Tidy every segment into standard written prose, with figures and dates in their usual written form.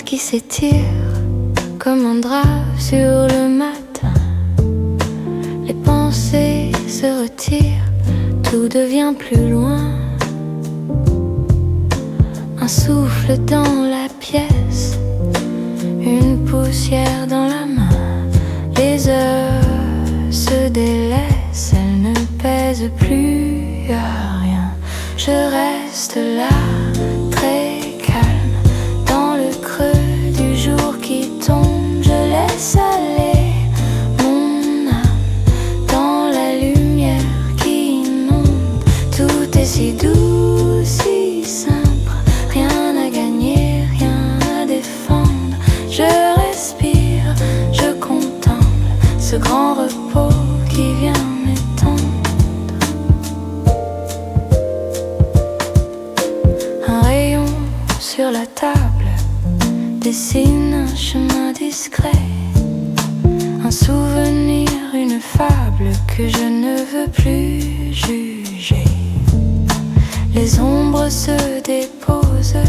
qui s'étire comme un drap sur le matin. Les pensées se retirent, tout devient plus loin. Un souffle dans la pièce, une poussière dans la main. Les heures se délaissent, elles ne pèsent plus à rien. Je reste là, très calme, dans le creux du jour qui tombe. Je laisse aller mon âme dans la lumière qui inonde. Tout est si doux, si simple, rien à gagner, rien à défendre. Je respire, je contemple ce grand repos qui vient m'étendre. Un rayon sur la table dessine un chemin discret, un souvenir, une fable que je ne veux plus juger. Les ombres se déposent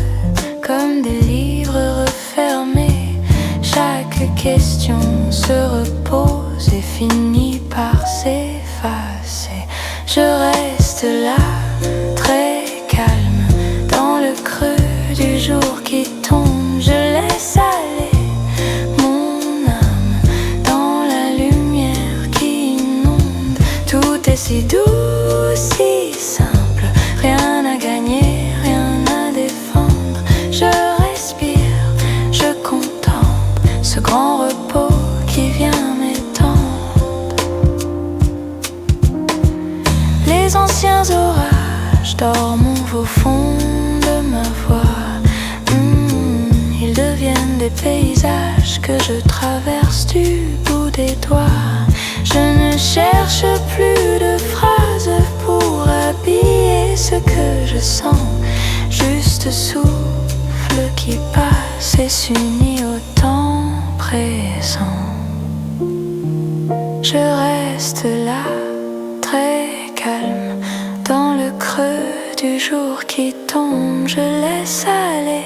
comme des livres refermés. Chaque question se repose et finit par s'effacer. Je reste là, très calme, dans le creux du jour qui tombe. Je laisse aller mon âme dans la lumière qui inonde. Tout est si doux, si simple, rien à gagner, rien à défendre. Je respire, je contemple ce grand repos qui vient m'étendre. Les anciens orages dorment au fond de ma voix. Ils deviennent des paysages que je traverse du bout des doigts. Je ne cherche plus de phrases pour habiller ce que je sens. Juste souffle qui passe et s'unit au temps présent. Je reste là, très calme, dans le creux du jour qui tombe. Je laisse aller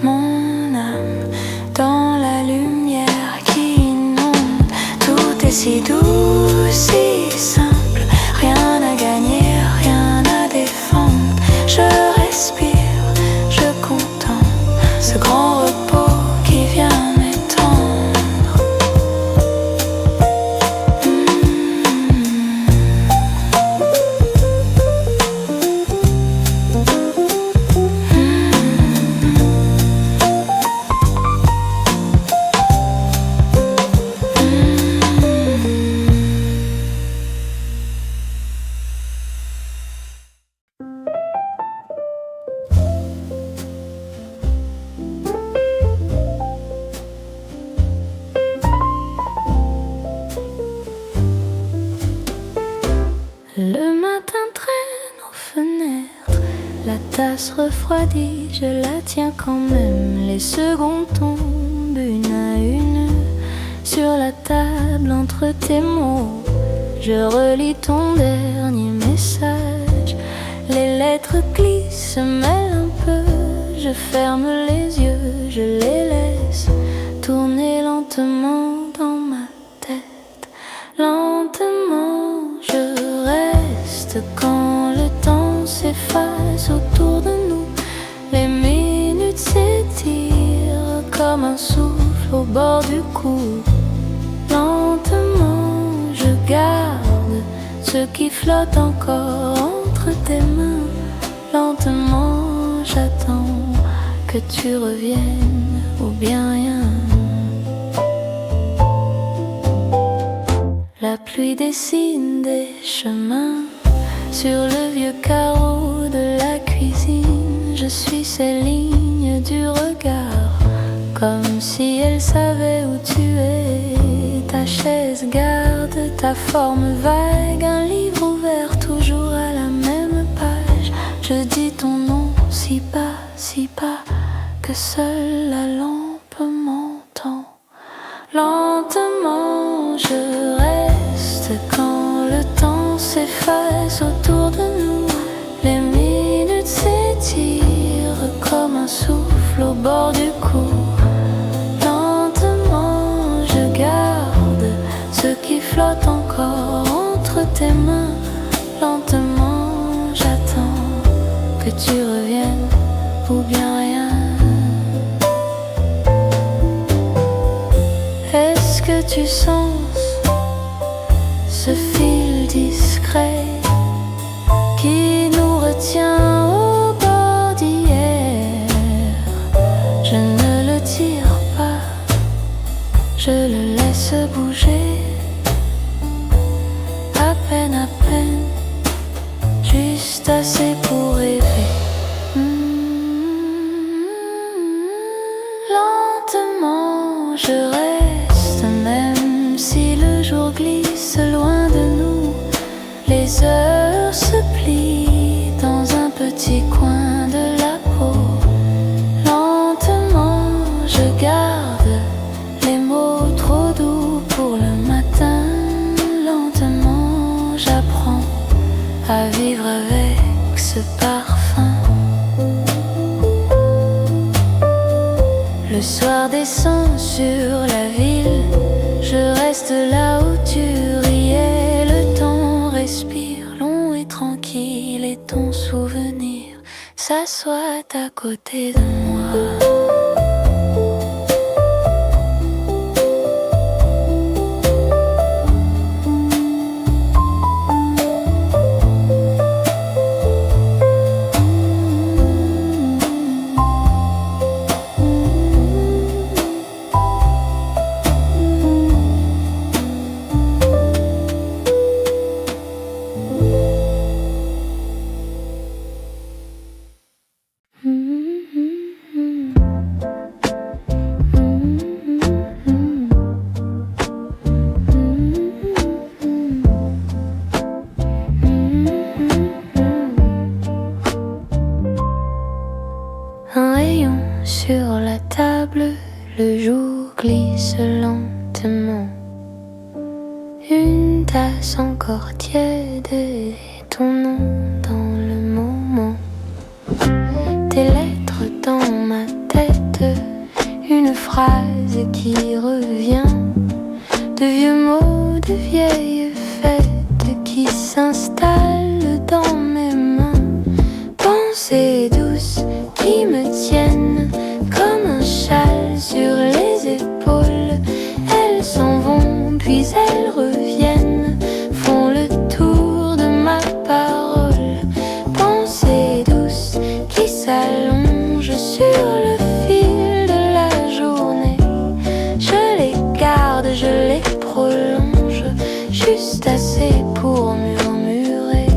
mon âme dans la lumière qui inonde. Tout est si doux, si simple, rien à gagner, rien à défendre. Je respire, je contemple ce grand repos qui vient m'étendre. Le matin traîne aux fenêtres, la tasse refroidie, je la tiens quand même. Les secondes tombent une à une sur la table entre tes mots. Je relis ton dernier message, les lettres glissent, se mêlent un peu. Je ferme les yeux, je les laisse tourner lentement dans ma tête. Lentement, je reste quand le temps s'efface autour de nous. Les minutes s'étirent comme un souffle au bord du cou. Lentement, je garde ce qui flotte encore entre tes mains. Lentement, j'attends que tu reviennes ou bien rien. La pluie dessine des chemins sur le vieux carreau de la cuisine. Je suis ces lignes du regard, comme si elle savait où tu es. Ta chaise garde ta forme vague, un livre ouvert toujours à la même page. Je dis ton nom si bas que seule la lampe m'entend. Lentement, je reste quand le temps s'efface autour de nous. Les minutes s'étirent comme un souffle au bord du cou. que tu sens ce fil discret qui nous retient au bord d'hier? Je ne le tire pas, je le laisse bouger. À peine, juste assez pour rêver. Lentement, je reste, même si le jour glisse loin de nous. Les heures se plient dans un petit coin de la peau. Lentement, je garde les mots trop doux pour le matin. Lentement, j'apprends à vivre avec ce parfum. Le soir descend sur la ville, je reste là où tu riais. Le temps respire long et tranquille et ton souvenir s'assoit à côté de moi. Un rayon sur la table, le jour glisse lentement. Une tasse encore tiède et ton nom dans le moment. Tes lettres dans ma tête, une phrase qui revient. De vieux mots, de vieilles fêtes qui s'installent dans mes mains. Pensées douces qui me tiennent comme un châle sur les épaules. Elles s'en vont puis elles reviennent, font le tour de ma parole. Pensées douces qui s'allongent sur le fil de la journée. Je les garde, je les prolonge, juste assez pour murmurer.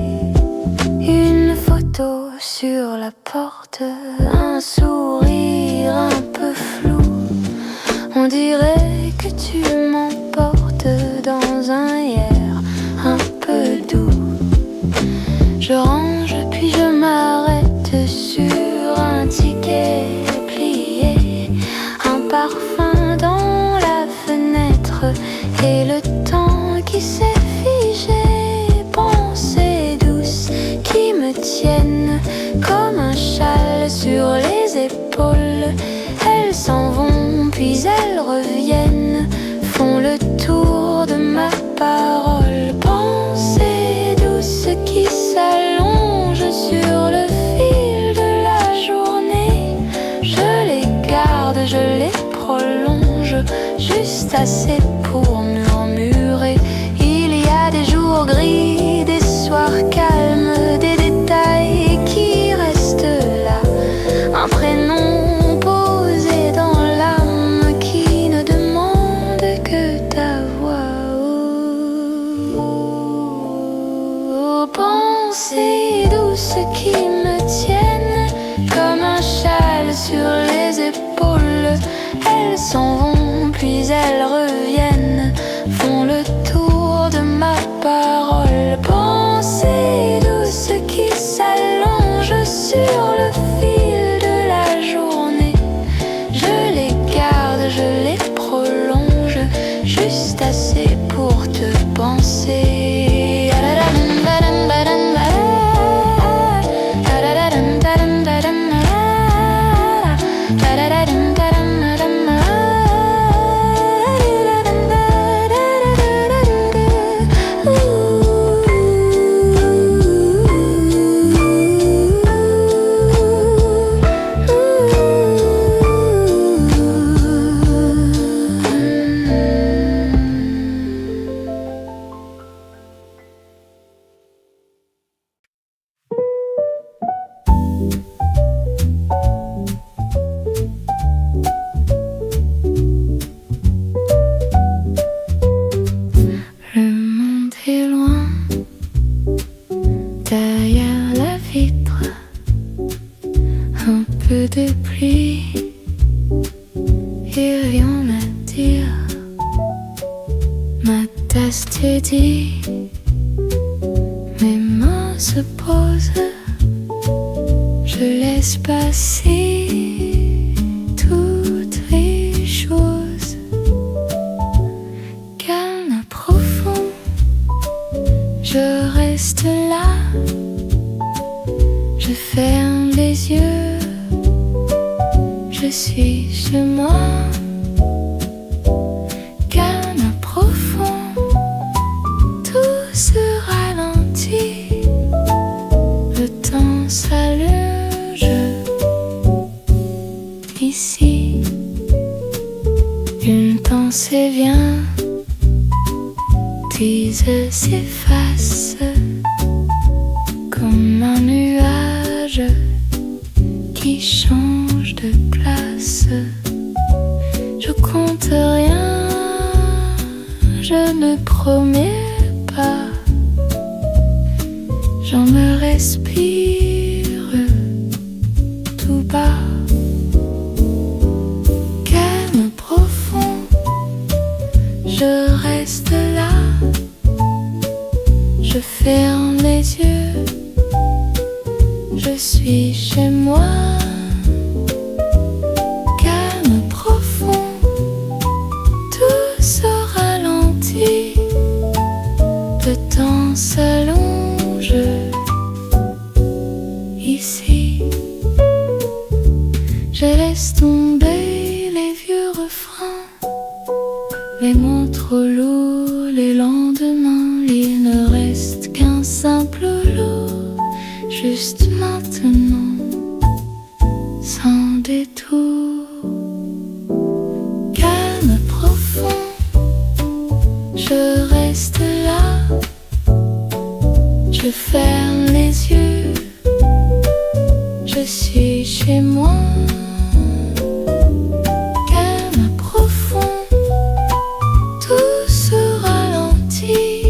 Une photo sur la porte, un sourire un peu flou. On dirait que tu m'emportes dans un hier un peu doux. Je range puis je m'arrête sur un ticket plié. Un parfum dans la fenêtre et le temps qui s'est figé. Pensées douces qui me tiennent comme un châle sur les épaules. Elles s'en vont puis elles reviennent, font le tour de ma parole. Pensées douces qui s'allongent sur le fil de la journée. Je les garde, je les prolonge, juste assez pour murmurer. Il y a des jours gris, des soirs calmes, des détails qui restent là. Un prénom posé dans l'âme qui ne demande que ta voix. Oh, pensées douces qui me tiennent comme un châle sur les épaules. Elles s'en vont puis elles reviennent, font le tour de ma parole. Pensées douces qui s'allongent sur le fil de la journée. Je les garde, je les prolonge, juste assez pour te penser. Il vient me dire, ma tasse te dit, mes mains se posent, je laisse passer toutes les choses. Calme profond, je reste là, je ferme les yeux, je suis chez moi. Calme profond, tout se ralentit, le temps s'allonge. Ici, une pensée vient, puis s'efface comme un nuage qui change de place. Je compte rien, je ne promets pas, j'en me respire tout bas. Calme profond, je reste là, je ferme les yeux, je suis chez moi. Calme profond, tout se ralentit, le temps s'allonge. Ici, je laisse tomber les vieux refrains, les mots trop lourds, les lendemains. Il ne reste qu'un simple lot, juste maintenant, sans détour. Calme profond, je reste là, je ferme les yeux, je suis chez moi. Calme profond, tout se ralentit,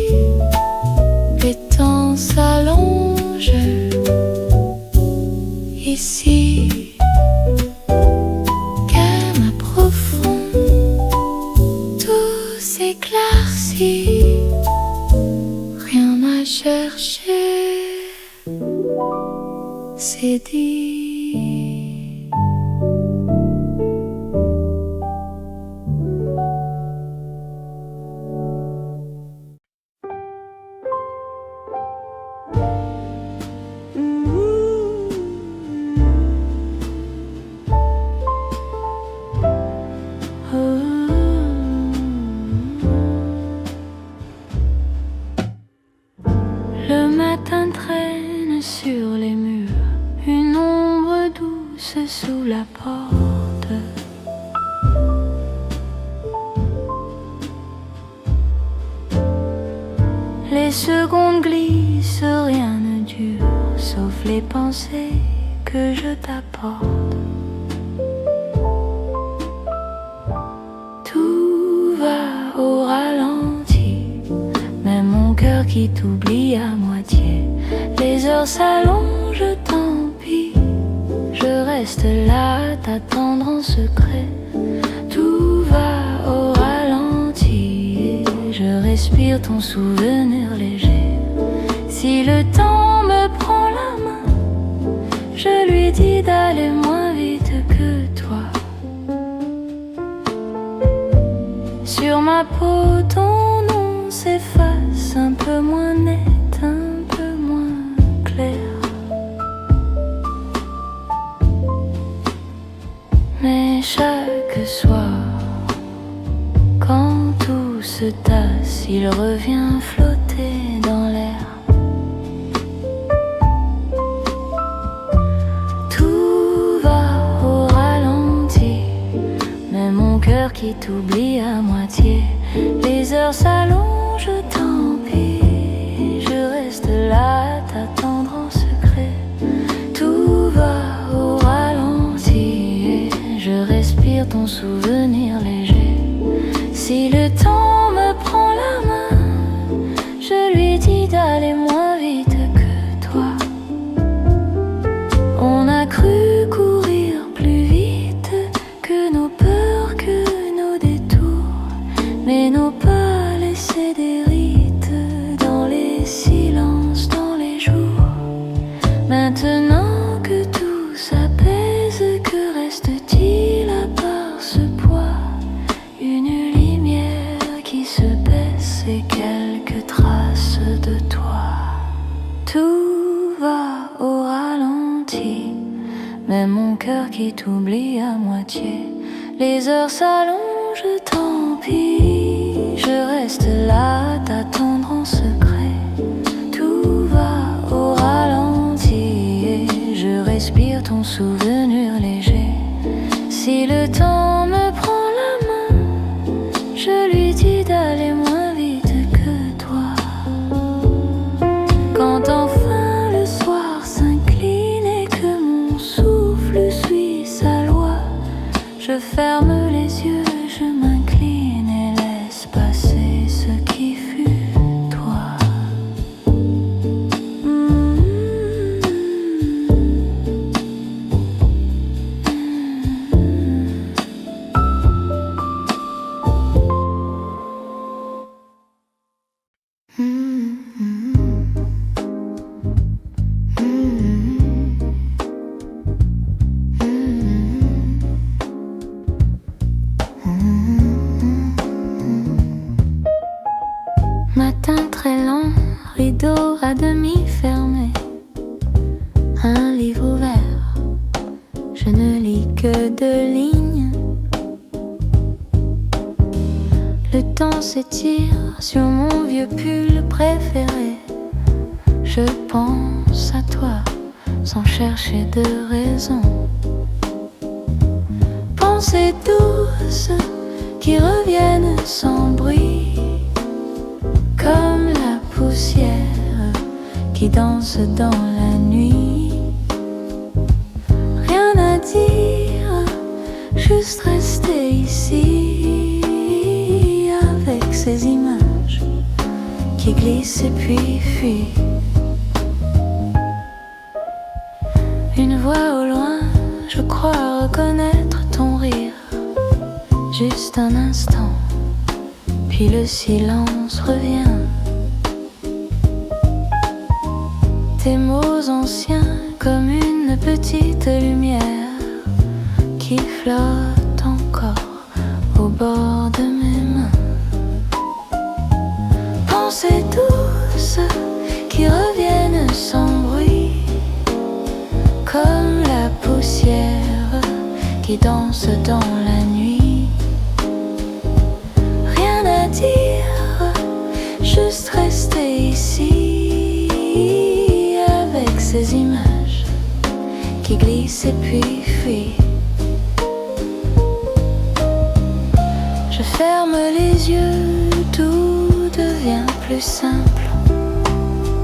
les temps s'allongent. Ici, calme profond, tout s'éclaircit, rien à chercher, c'est dit. Le matin traîne sur les murs, une ombre douce sous la porte. Les secondes glissent, rien ne dure, sauf les pensées que je t'apporte. Tout va au ralenti, même mon cœur qui t'oublie à moitié. Les heures s'allongent, tant pis, je reste là à t'attendre en secret. Tout va au ralenti, je respire ton souvenir léger. Si le temps me prend la main, je lui dis d'aller moins vite que toi. Sur ma peau, ton nom s'efface, un peu moins net, un peu moins clair. Mais chaque soir, quand tout se tasse, il revient flotter dans l'air. Tout va au ralenti, mais mon cœur qui t'oublie à moitié. Les heures s'allongent, tant pis, je reste là à t'attendre en secret. Tout va au ralenti, je respire ton souvenir léger. Si le temps me prend la main, je lui dis d'aller moins vite que toi. On a cru courir plus vite que nos peurs, que vite oublie à moitié. Les heures s'allongent, tant pis. Je reste là, t'attendre en secret. Tout va au ralenti et je respire ton souvenir léger. Si le temps me prend la main, je lui dis d'aller moins vite que toi. Quand enfin le soir s'incline et que mon souffle suit sa loi, je ferme les yeux, je m'incline et laisse passer ce qui fut toi. Matin très lent, rideau à demi fermé, un livre ouvert, je ne lis que 2 lignes. Le temps s'étire sur mon vieux pull préféré. Je pense à toi sans chercher de raison. Pensées douces qui reviennent sans bruit, comme la poussière qui danse dans la nuit. Rien à dire, juste rester ici avec ces images qui glissent et puis fuient. Une voix au loin, je crois reconnaître ton rire. Juste un instant, puis le silence revient. Tes mots anciens comme une petite lumière qui flotte encore au bord de mes mains. Pensées douces qui reviennent sans bruit, comme la poussière qui danse dans la nuit. Rien à dire, juste rester ici avec ces images qui glissent et puis fuient. Je ferme les yeux, tout devient plus simple.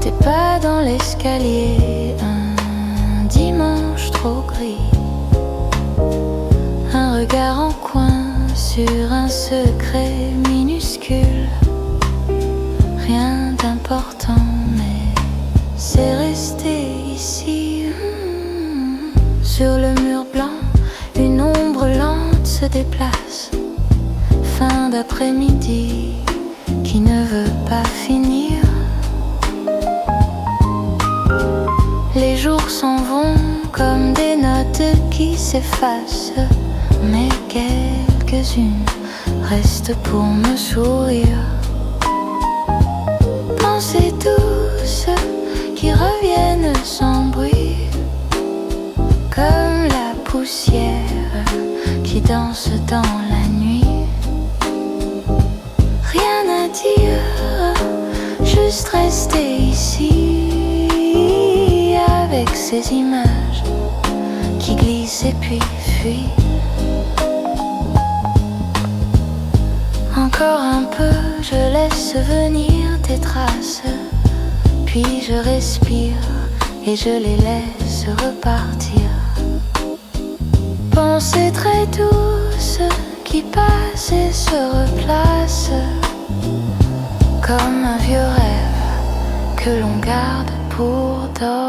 Tes pas dans l'escalier, un dimanche trop gris, un regard en coin sur un secret minuscule. Rien d'important, mais c'est resté ici. Sur le mur blanc, une ombre lente se déplace. Fin d'après-midi qui ne veut pas finir. Les jours s'en vont comme des notes qui s'effacent, mais quelques-unes restent pour me sourire. Pensées douces qui reviennent sans bruit, comme la poussière qui danse dans la nuit. Rien à dire, juste rester ici avec ces images qui glissent et puis fuient. Encore un peu, je laisse venir tes traces, puis je respire et je les laisse repartir. Pensées très douces qui passent et se replacent, comme un vieux rêve que l'on garde pour dormir.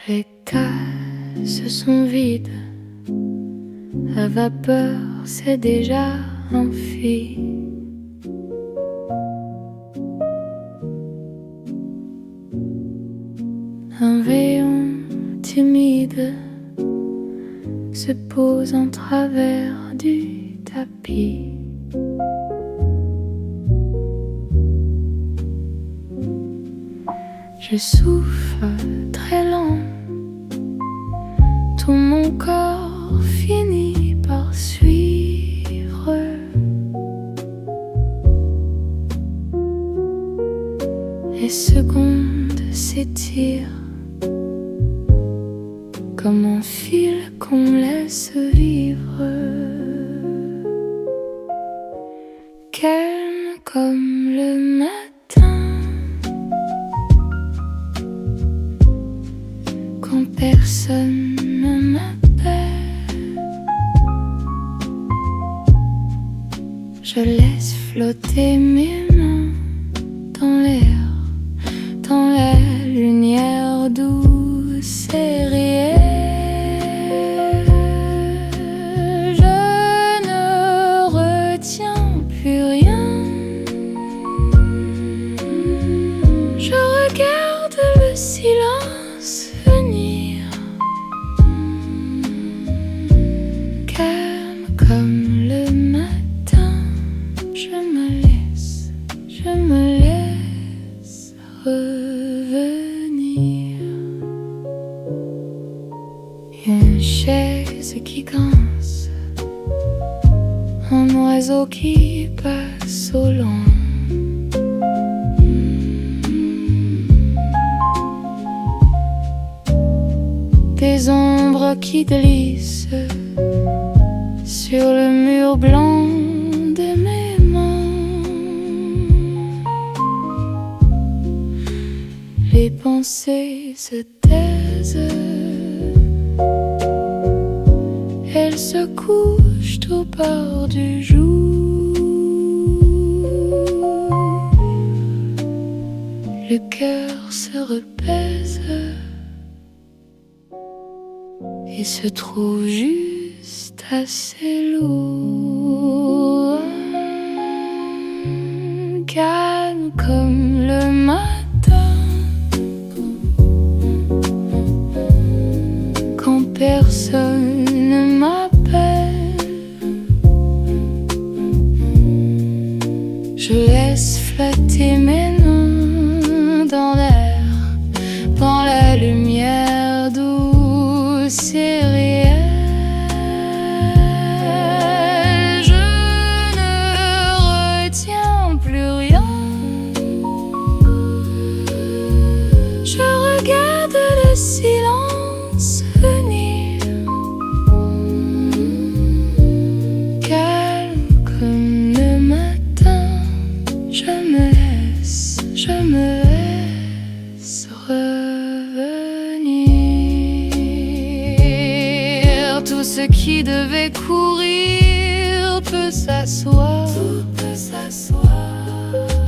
Les tasses sont vides, la vapeur s'est déjà enfuie. Un rayon timide se pose en travers du tapis. tapis. Je souffle très lent, tout mon corps finit par suivre. Les secondes s'étirent comme un fil qu'on laisse vivre, calme comme le matin, quand personne ne m'appelle. Je laisse flotter mes mains dans l'air, dans la lumière douce et réelle. Je ne retiens plus rien. Je regarde le silence venir, calme comme le matin. Je me laisse revenir. Une chaise qui grince, un oiseau qui passe au loin. Des ombres qui glissent sur le mur blanc de mes mains. Les pensées se taisent, elles se couchent au bord du jour. Le cœur se repaise et se trouve juste assez lourd, calme comme le matin, quand personne ne m'appelle. Je laisse flotter mes mains dans l'air, dans la lumière douce et réelle. Je ne retiens plus rien. Je regarde le silence venir, calme comme le matin. Je me laisse revenir. Tout ce qui devait courir peut s'asseoir.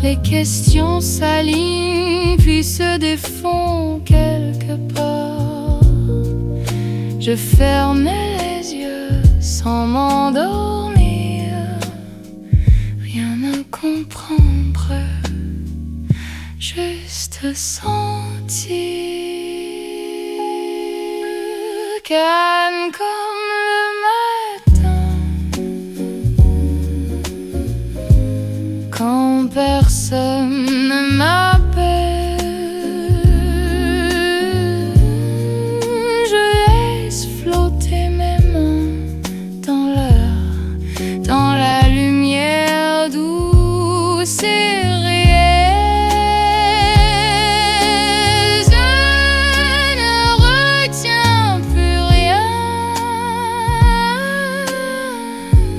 Les questions s'alignent puis se défont quelque part. Je ferme les yeux sans m'endormir, rien à comprendre, juste sentir, calme comme le matin, quand personne ne m'appelle. Je laisse flotter mes mains dans la lumière douce et réelle. Je ne retiens plus rien.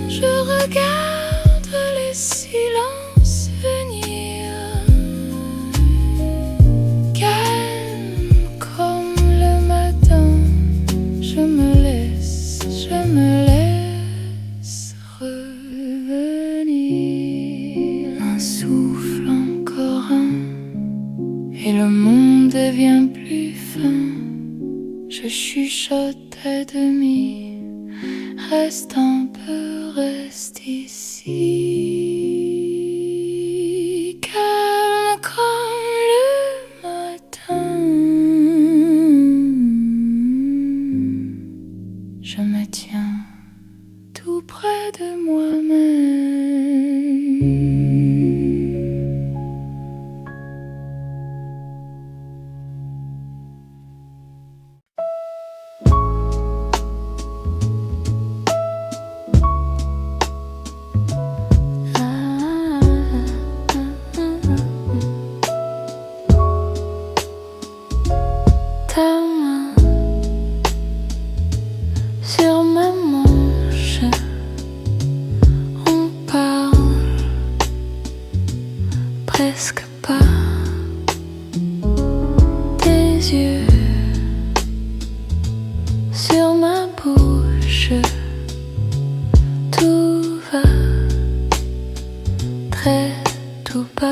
Je regarde les silences venir, calme comme le matin. Je me laisse revenir. Un souffle, encore un, et le monde devient plus fin. Je chuchote à demi, reste un peu, reste ici, calme comme le matin. Je me tiens tout près de moi-même. presque pas tes yeux sur ma bouche. Tout va très tout bas.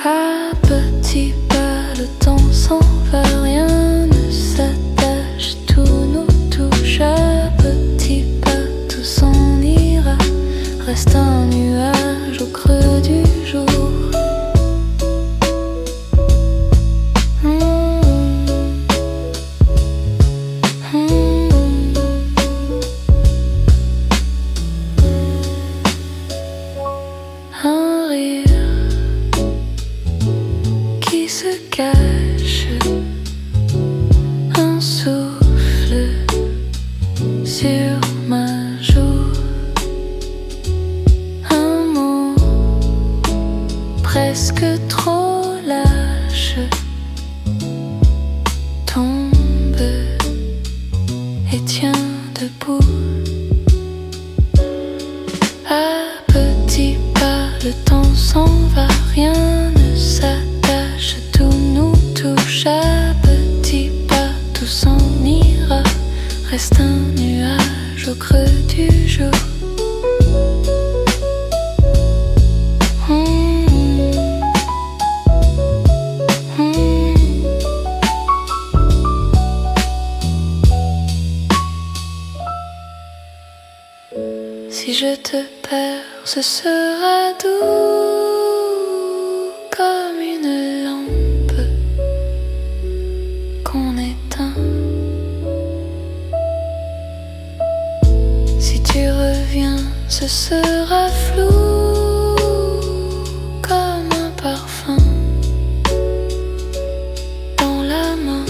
À petits pas, le temps s'en va, rien ne s'attache, tout nous touche. À petits pas, tout s'en ira, reste un nuage au creux du jour. Un rire qui se cache, un souffle sur ma joue, un mot presque trop lâche tombe et tient debout. À petits pas, le temps s'en va, rien ne s'attache, tout nous touche. À petits pas, tout s'en ira, reste un nuage au creux du jour. Si je te perds, ce sera doux comme une lampe qu'on éteint. Si tu reviens, ce sera flou comme un parfum dans la main.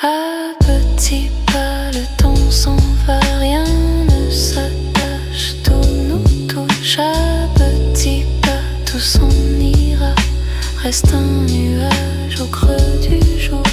À petits pas, le temps s'en va, rien ne s'attache, tout nous touche. À petits pas, tout s'en ira, reste un nuage au creux du jour.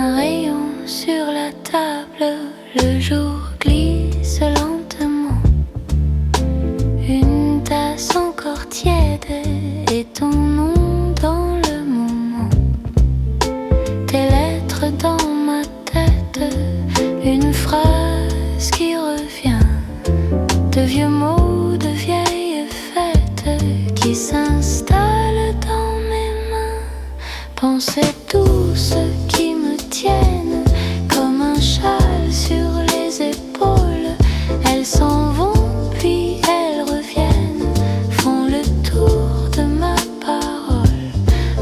Un rayon sur la table, le jour glisse lentement. Une tasse encore tiède et ton nom dans le moment. Tes lettres dans ma tête, une phrase qui revient. De vieux mots, de vieilles fêtes qui s'installent dans mes mains. Pensez douce qui me tiennent comme un châle sur les épaules. Elles s'en vont puis elles reviennent, font le tour de ma parole.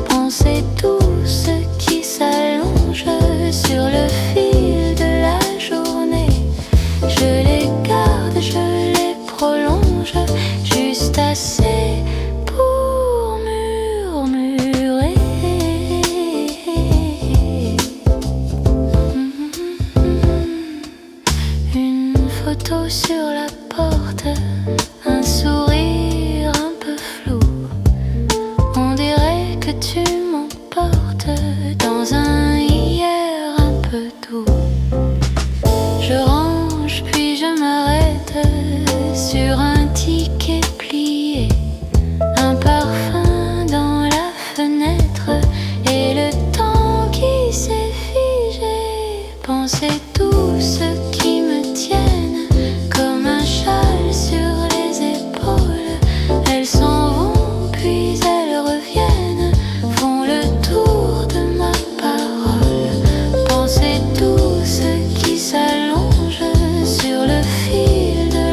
Pensez douce qui s'allonge sur le fil de la journée. Je les garde, je les prolonge, juste assez pour murmurer. Une photo sur la porte, un sourire un peu flou. On dirait que tu m'emportes dans un hier un peu doux. Je range puis je m'arrête sur un ticket plié. Un parfum dans la fenêtre et le temps qui s'est figé. Pensez tous qui me tiennent comme un châle sur les épaules. Elles s'en vont puis elles reviennent, font le tour de ma parole. Pensez tous qui s'allonge sur le fil de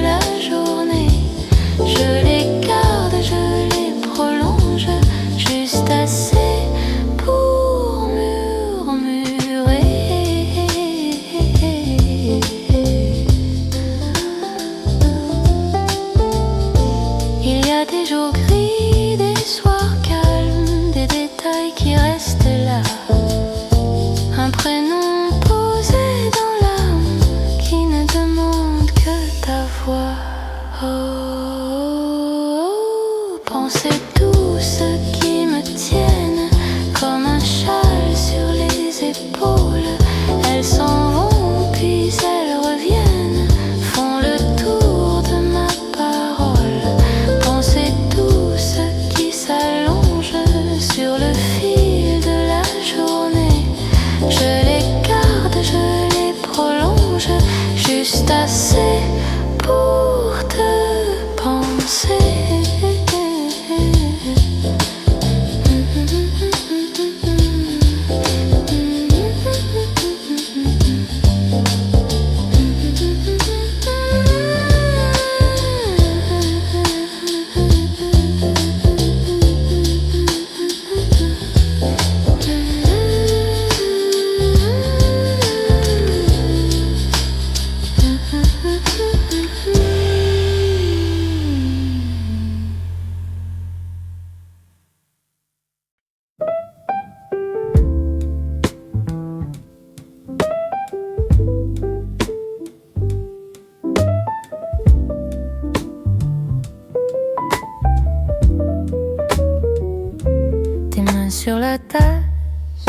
Sur la tasse,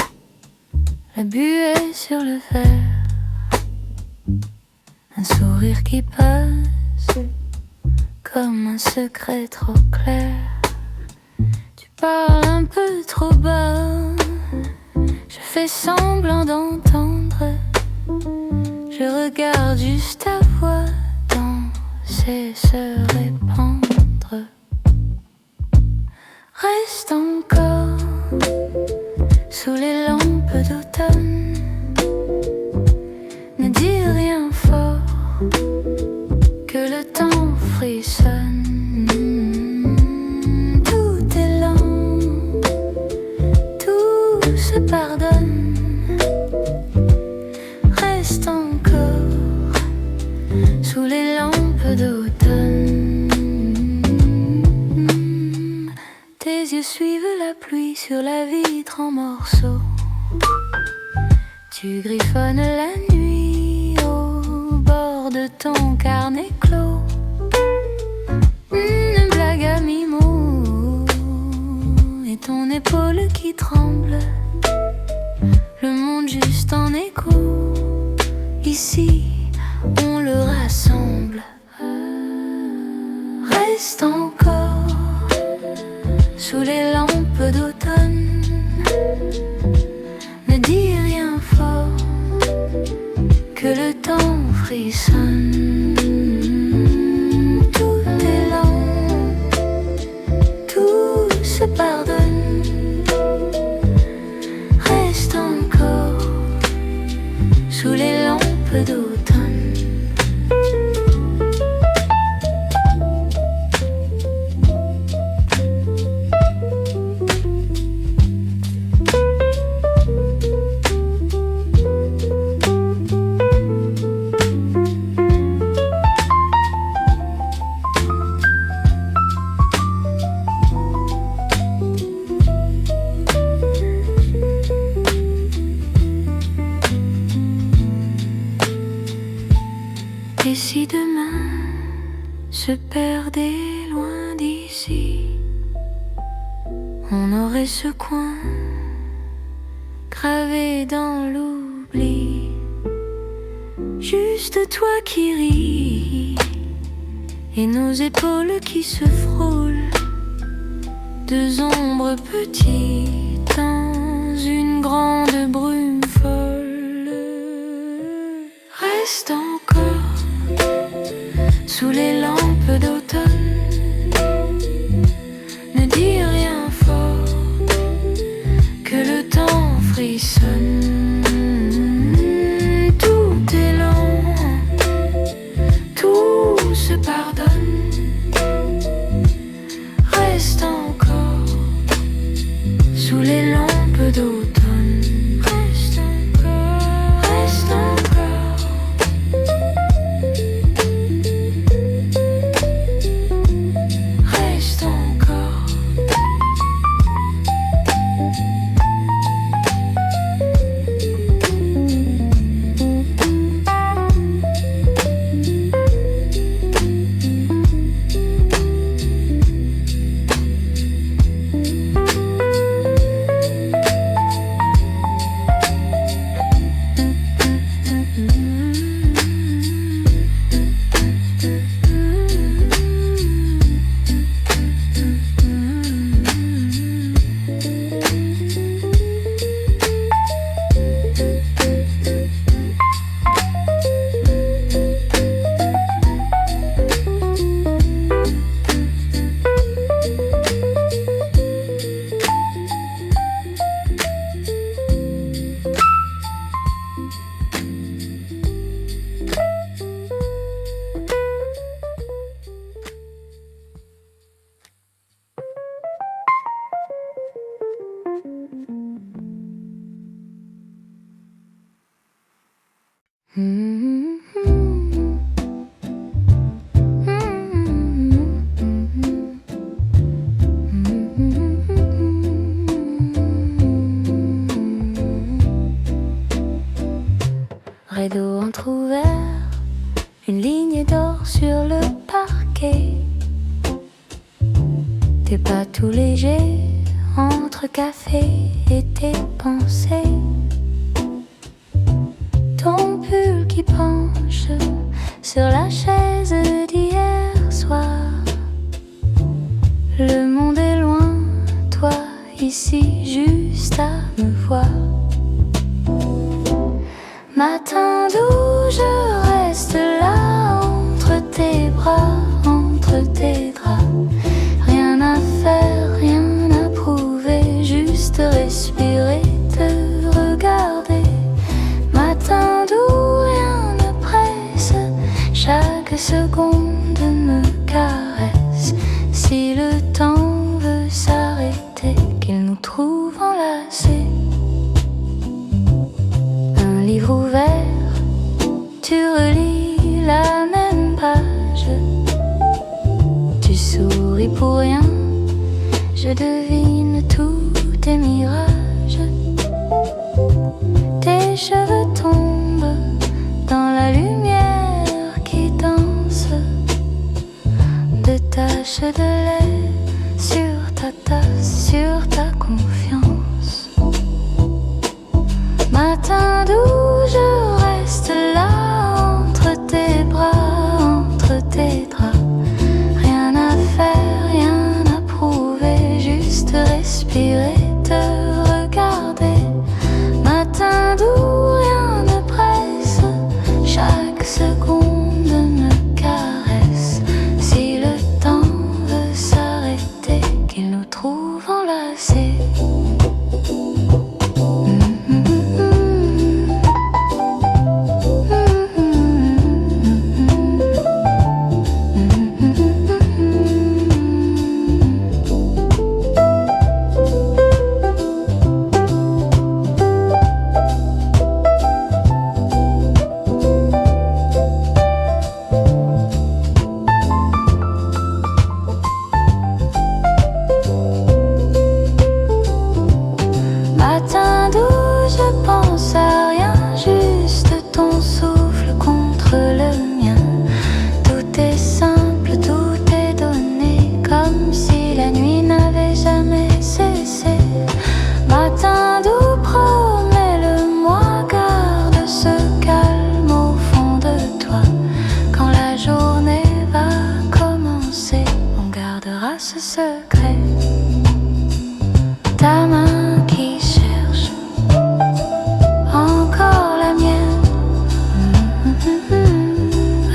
la buée sur le verre, un sourire qui passe comme un secret trop clair. Tu parles un peu trop bas, je fais semblant d'entendre. Je regarde juste ta voix danser, se répandre. Reste encore sous les lampes d'automne, ne dis rien fort, que le temps frissonne. Tout est lent, tout se pardonne. Reste encore sous les lampes d'automne. Tes yeux suivent la pluie sur la vitre en morceaux. Tu griffonnes la nuit au bord de ton carnet clos. Une blague à mi-mot et ton épaule qui tremble. Le monde juste en écho. Ici, on le rassemble. Reste encore sous les lampes d'automne, ne dis rien fort, que le temps frissonne. Tout est lent, tout se pardonne. Reste encore sous les lampes d'automne. Et si demain se perdait loin d'ici, on aurait ce coin gravé dans l'oubli. Juste toi qui ris et nos épaules qui se frôlent, deux ombres petites dans une grande brume folle. Reste encore sous les lampes d'automne, ne dis rien fort, que le temps frissonne. Tout est lent, tout se pardonne. Reste encore sous les lampes d'automne. Reste encore, reste encore. Reste encore. sur le parquet. Tes pas tout légers entre café et tes pensées. Ton pull qui penche sur la chaise d'hier soir. Le monde est loin, toi ici juste à me voir. Matin doux, je reste là entre tes bras, entre tes draps. Rien à faire, rien à prouver, juste respirer, te regarder. Matin doux, rien ne presse, chaque seconde me caresse. Si le temps veut s'arrêter, qu'il nous trouve enlacés. Un livre ouvert, tu relis la même page. Tu souris pour rien, je devine tous tes mirages. Tes cheveux tombent dans la lumière qui danse. De taches de lait sur ta tasse, sur ta confiance. Matin doux, je reste là entre tes bras, entre tes draps. Rien à faire, rien à prouver, juste respirer, te regarder. Matin doux, rien ne presse, chaque seconde me caresse. Si le temps veut s'arrêter, qu'il nous trouve enlacés. Matin doux, je pense à rien, juste ton souffle contre le mien. Tout est simple, tout est donné, comme si la nuit n'avait jamais cessé. Matin doux, promets-le-moi, garde ce calme au fond de toi. Quand la journée va commencer, on gardera ce secret. Ta main qui cherche encore la mienne.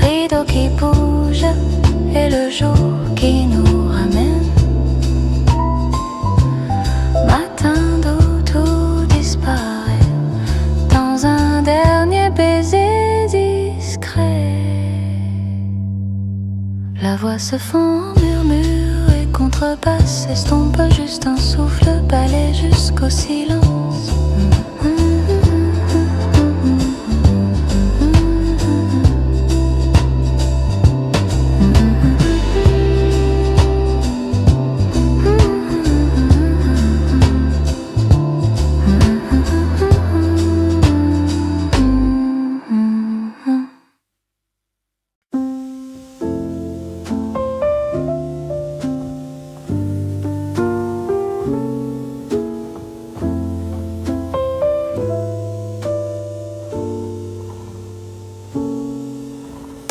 Rideau qui bouge et le jour qui nous ramène. Matin d'où tout disparaît dans un dernier baiser discret. La voix se fond en murmure et contrebasse, estompe juste un souffle, balaie jusqu'au silence.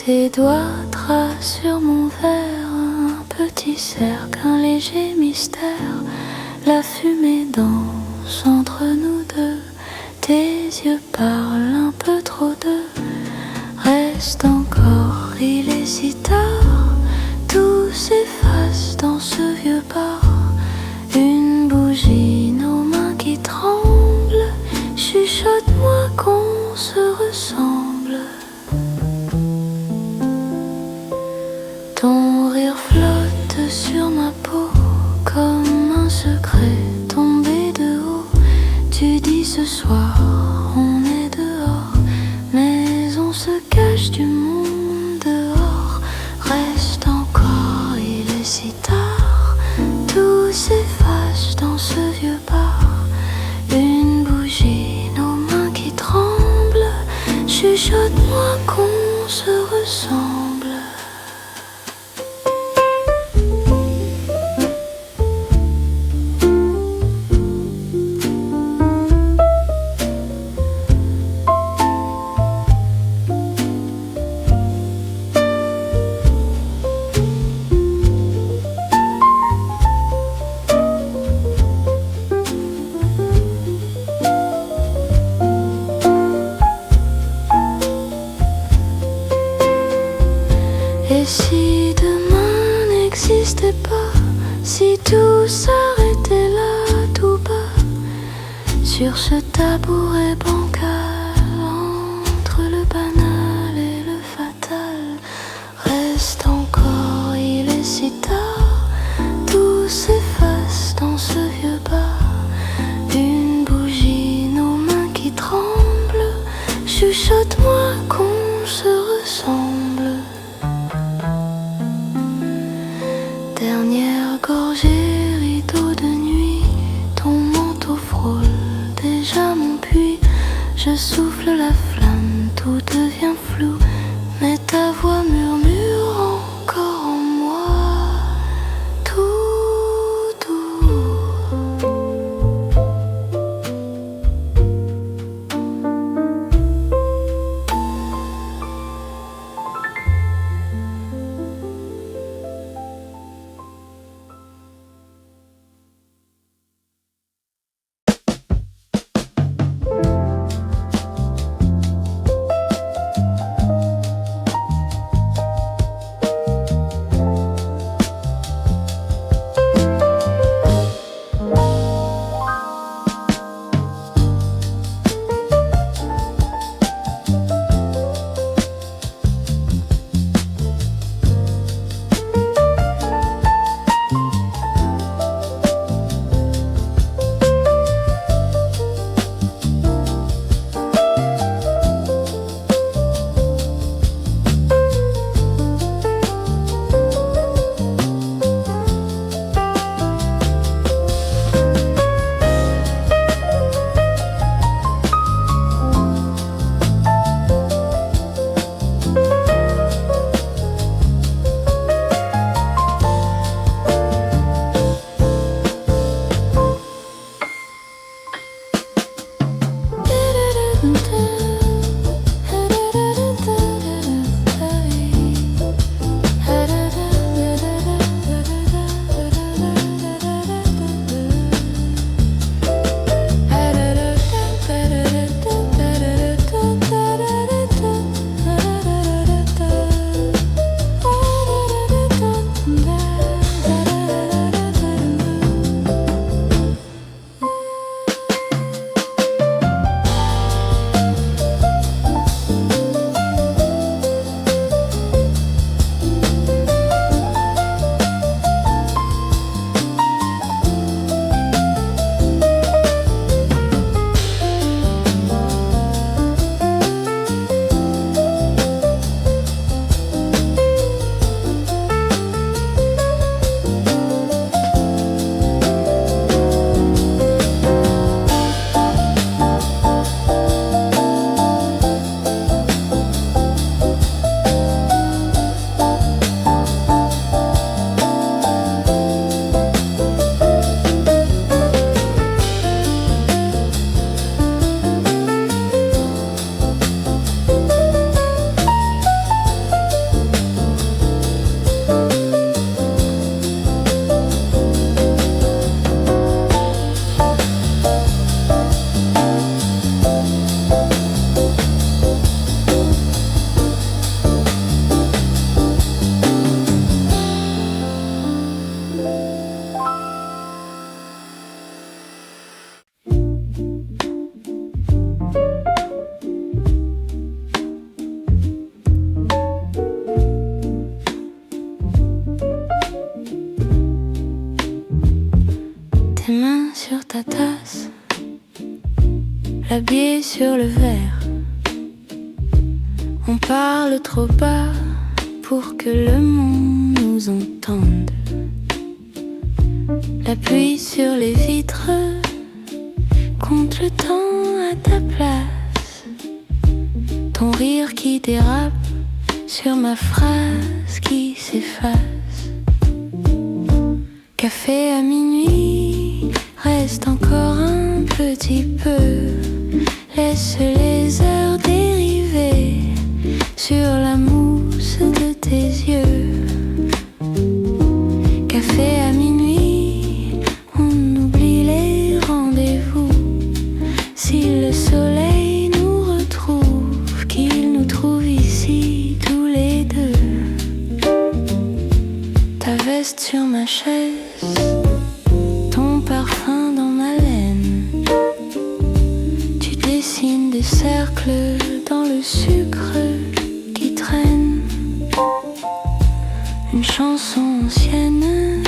Tes doigts tracent sur mon verre un petit cercle, un léger mystère. La fumée danse entre nous deux. Tes yeux parlent un peu trop d'eux. Reste encore, il est si tard. Tout s'efface dans ce vieux bar. Une bougie, nos mains qui tremblent. Chuchote-moi qu'on se ressemble. Ton rire flotte sur ma peau comme un secret tombé de haut. Tu dis ce soir on est dehors, mais on se cache du monde dehors. Reste encore, il est si tard. Tout s'efface dans ce vieux bar. Une bougie, nos mains qui tremblent. Chuchote-moi qu'on se ressemble. Et si demain n'existait pas, si tout s'arrêtait là tout bas, sur ce tabouret bancal, entre le banal et le fatal, reste encore, il est si tard, tout s'efface dans ce vieux bar. Une bougie, nos mains qui tremblent, chuchote-moi qu'on se ressemble. Dernière gorgée, rideau de nuit, ton manteau frôle déjà mon puits. Je souffle la flamme, tout devient flou, mais ta voix murmure encore en moi, tout doux. Tes mains sur ta tasse, la biais sur le verre. On parle trop bas pour que le monde nous entende. La pluie sur les vitres compte le temps à ta place. Ton rire qui dérape sur ma phrase qui s'efface. Café à minuit, reste encore un petit peu. Laisse les heures dériver sur la mousse de tes yeux. Café à minuit, on oublie les rendez-vous. Si le soleil nous retrouve, qu'il nous trouve ici tous les deux. reste sur ma chaise, ton parfum dans ma laine. Tu dessines des cercles dans le sucre qui traîne. Une chanson ancienne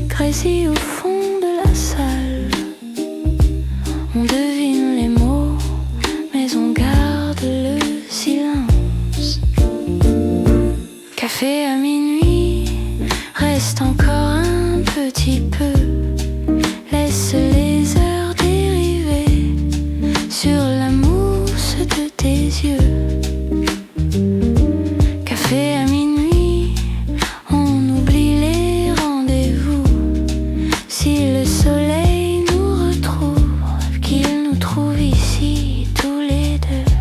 grésille au fond de la salle. On devine les mots, mais on garde le silence. Café à minuit, reste encore un petit peu. Laisse les heures dériver sur la mousse de tes yeux. Café à minuit, on oublie les rendez-vous. Si le soleil nous retrouve, qu'il nous trouve ici tous les deux.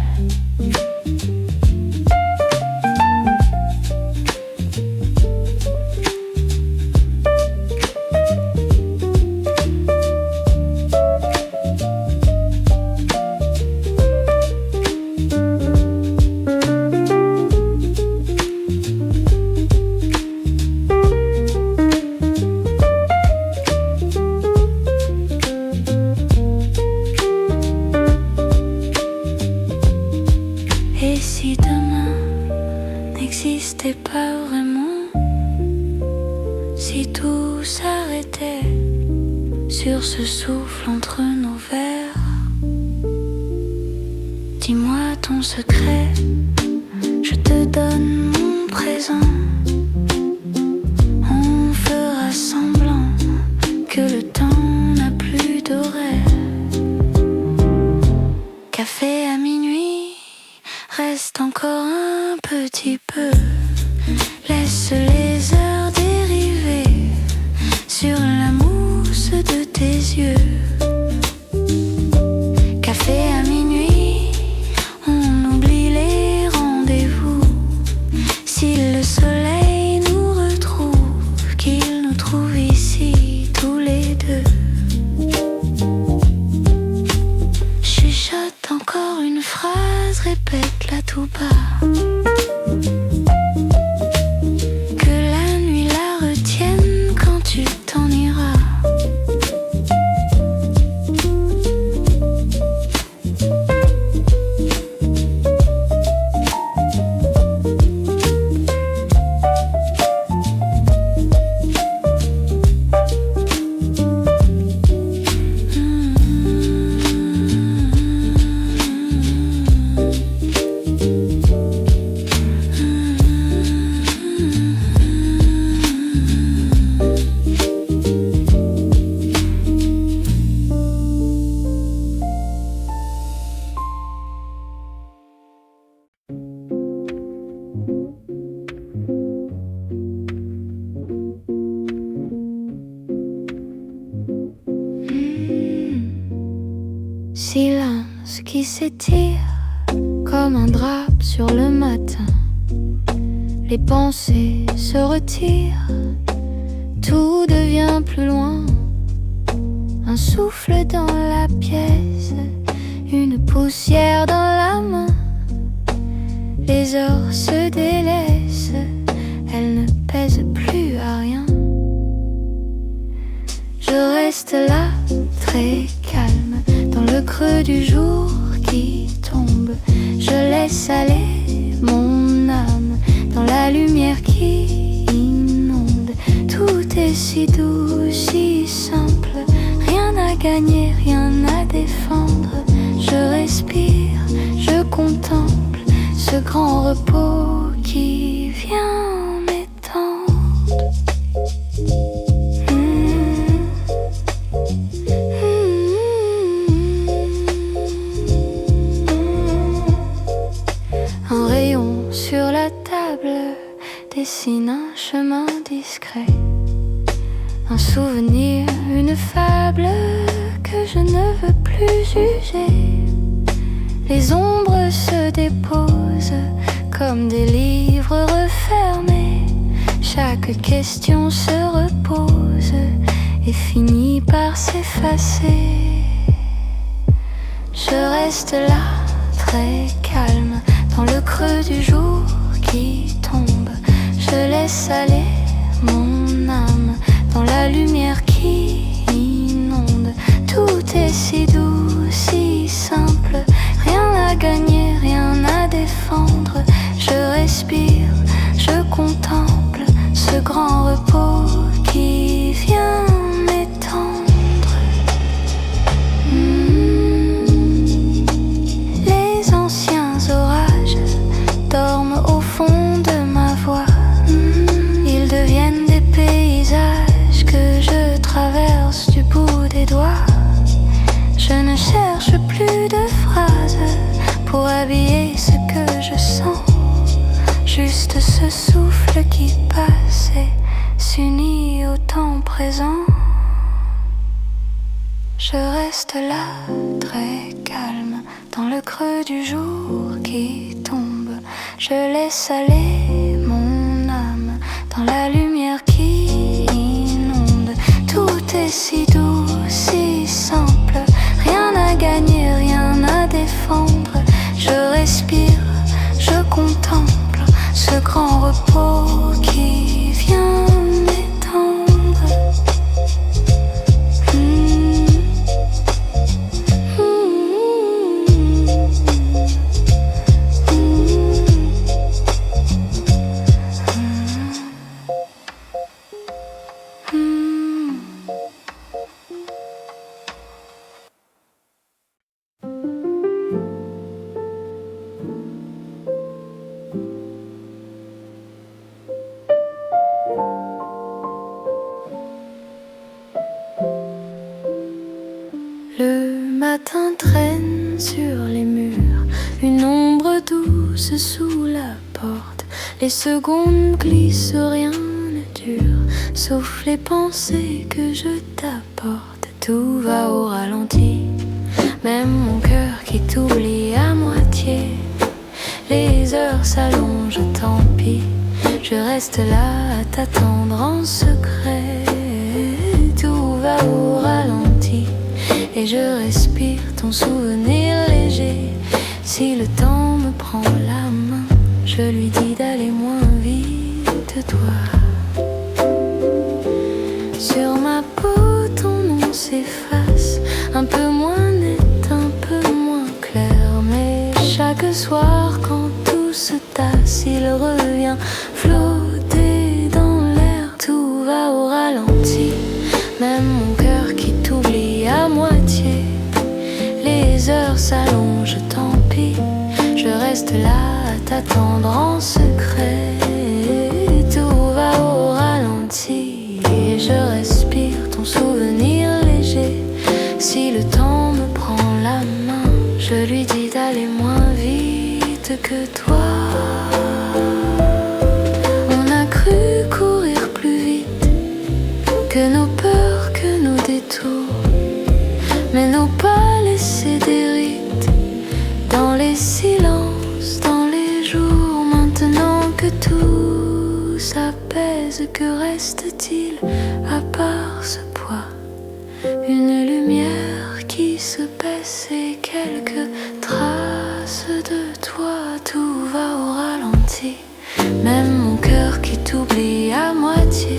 Et si demain n'existait pas vraiment, si tout s'arrêtait sur ce souffle entre nos verres, dis-moi ton secret, je te donne mon présent. On fera semblant que le temps n'a plus d'horaire. Café à minuit, reste encore un petit peu. Laisse les heures dériver sur la mousse de tes yeux. Café à minuit, on oublie les rendez-vous. Si le soleil nous retrouve, qu'il nous trouve ici tous les deux. Chuchote encore une phrase, répète-la tout bas. Que la nuit la retienne quand tu t'en iras. Silence qui s'étire comme un drap sur le matin. Les pensées se retirent, tout devient plus loin. Un souffle dans la pièce, une poussière dans la main. Les heures se délaissent, elles ne pèsent plus à rien. Je reste là, très calme, dans le creux du jour qui tombe. Je laisse aller mon âme dans la lumière qui inonde. Tout est si doux, si simple, rien à gagner, rien à défendre. Je respire, je contemple ce grand repos qui vient m'étendre. Un rayon sur la table dessine un chemin discret. Un souvenir, une fable que je ne veux plus juger. Les ombres se déposent comme des livres refermés. Chaque question se repose et finit par s'effacer. Je reste là, très calme, dans le creux du jour qui tombe. Je laisse aller mon dans la lumière qui inonde. Tout est si doux, si simple, rien à gagner, rien à défendre. Je respire, je contemple ce grand repos qui vient m'étendre. Les anciens orages dorment au fond de ma voix. Ils deviennent des paysages que je traverse du bout des doigts. Je ne cherche plus de phrases pour habiller ce que je sens. Juste ce souffle qui passe et s'unit au temps présent. Je reste là, très calme, dans le creux du jour qui tombe. Je laisse aller mon âme dans la lumière qui inonde. Tout est si doux, si simple, rien à gagner, rien à défendre. Je respire, je contemple ce grand repos qui vient m'étendre. Le matin traîne sur les murs, une ombre douce sous la porte. Les secondes glissent, rien ne dure, sauf les pensées que je t'apporte. Tout va au ralenti, même mon cœur qui t'oublie à moitié. Les heures s'allongent, tant pis, je reste là à t'attendre en secret. Tout va au ralenti et je respire ton souvenir léger. Si le temps me prend la main, je lui dis d'aller moins vite, toi. Sur ma peau, ton nom s'efface, un peu moins net, un peu moins clair. Mais chaque soir, quand tout se tasse, il revient flotter dans l'air. Tout va au ralenti, même mon cœur qui t'oublie à moitié. Les heures s'allongent, tant pis, je reste là à t'attendre en secret. Tout va au ralenti et je respire ton souvenir léger. Si le temps me prend la main, je lui dis d'aller moins vite que toi. On a cru courir plus vite que nos peurs, que nos détours, mais nos pas laissé des rides dans les silences, dans les jours. Maintenant que tout s'apaise, que reste-t-il à part ce poids? Une lumière qui se baisse et quelques traces de toi. Tout va au ralenti, même mon cœur qui t'oublie à moitié.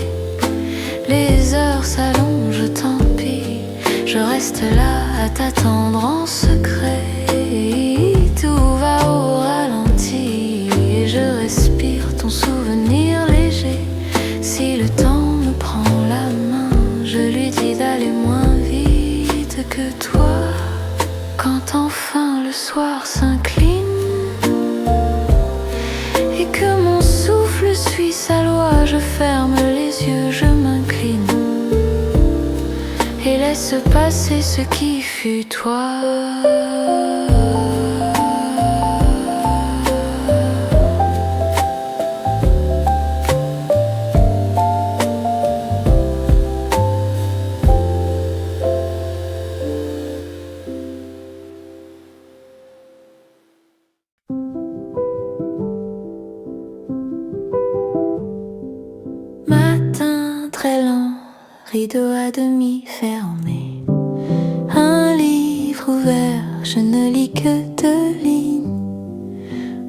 Les heures s'allongent, tant pis, je reste là à t'attendre en secret. Tout va au ralenti et je respire ton souvenir léger. Si le temps me prend la main, je lui dis d'aller moins vite que toi. Quand enfin le soir s'incline et que mon souffle suit sa loi, je ferme les yeux, je m'incline et laisse passer ce qui fut toi. Matin très lent, rideau à demi fermé, un livre ouvert, je ne lis que 2 lignes.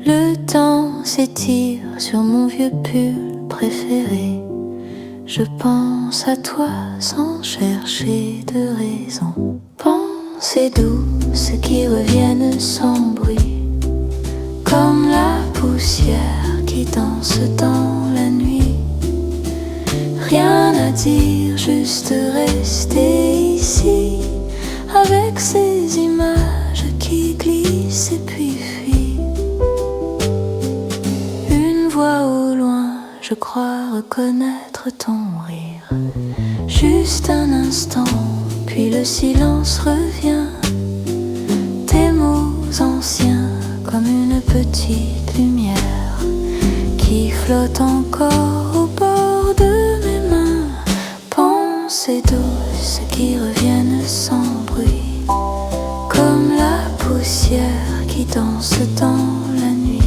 Le temps s'étire sur mon vieux pull préféré. Je pense à toi sans chercher de raison. Pensées douces qui reviennent sans bruit, comme la poussière qui danse dans la nuit. Rien à dire, juste rester ici, avec ces images qui glissent et puis fuient. Une voix au loin, je crois reconnaître ton rire. Juste un instant, puis le silence revient. Tes mots anciens comme une petite lumière qui flotte encore au bord de mes mains. Pensées douces qui reviennent sans bruit, comme la poussière qui danse dans la nuit.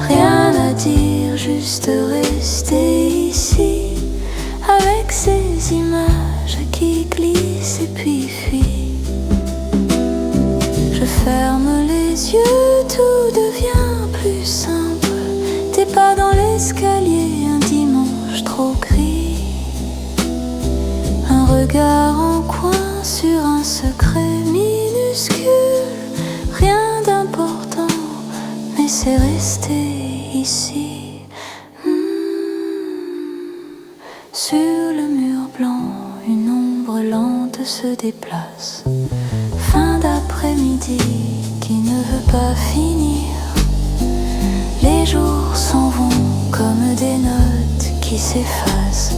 Rien à dire, juste rester ici, avec ces images qui glissent et puis fuient. Je ferme les yeux, tout devient plus simple. Tes pas dans l'escalier, un dimanche trop gris, un regard en coin sur un secret minuscule. Rien d'important, mais c'est resté ici. Sur le mur blanc, une ombre lente se déplace. Fin d'après-midi qui ne veut pas finir. Les jours s'en vont comme des notes qui s'effacent,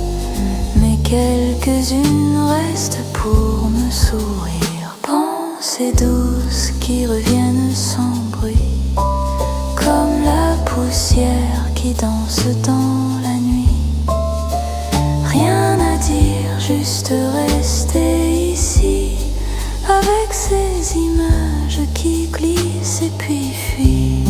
mais quelques-unes restent pour me sourire. Pensées douces qui reviennent sans bruit, comme la poussière qui danse dans la nuit. Rien à dire, juste rester ici, avec ces images qui glissent et puis fuient.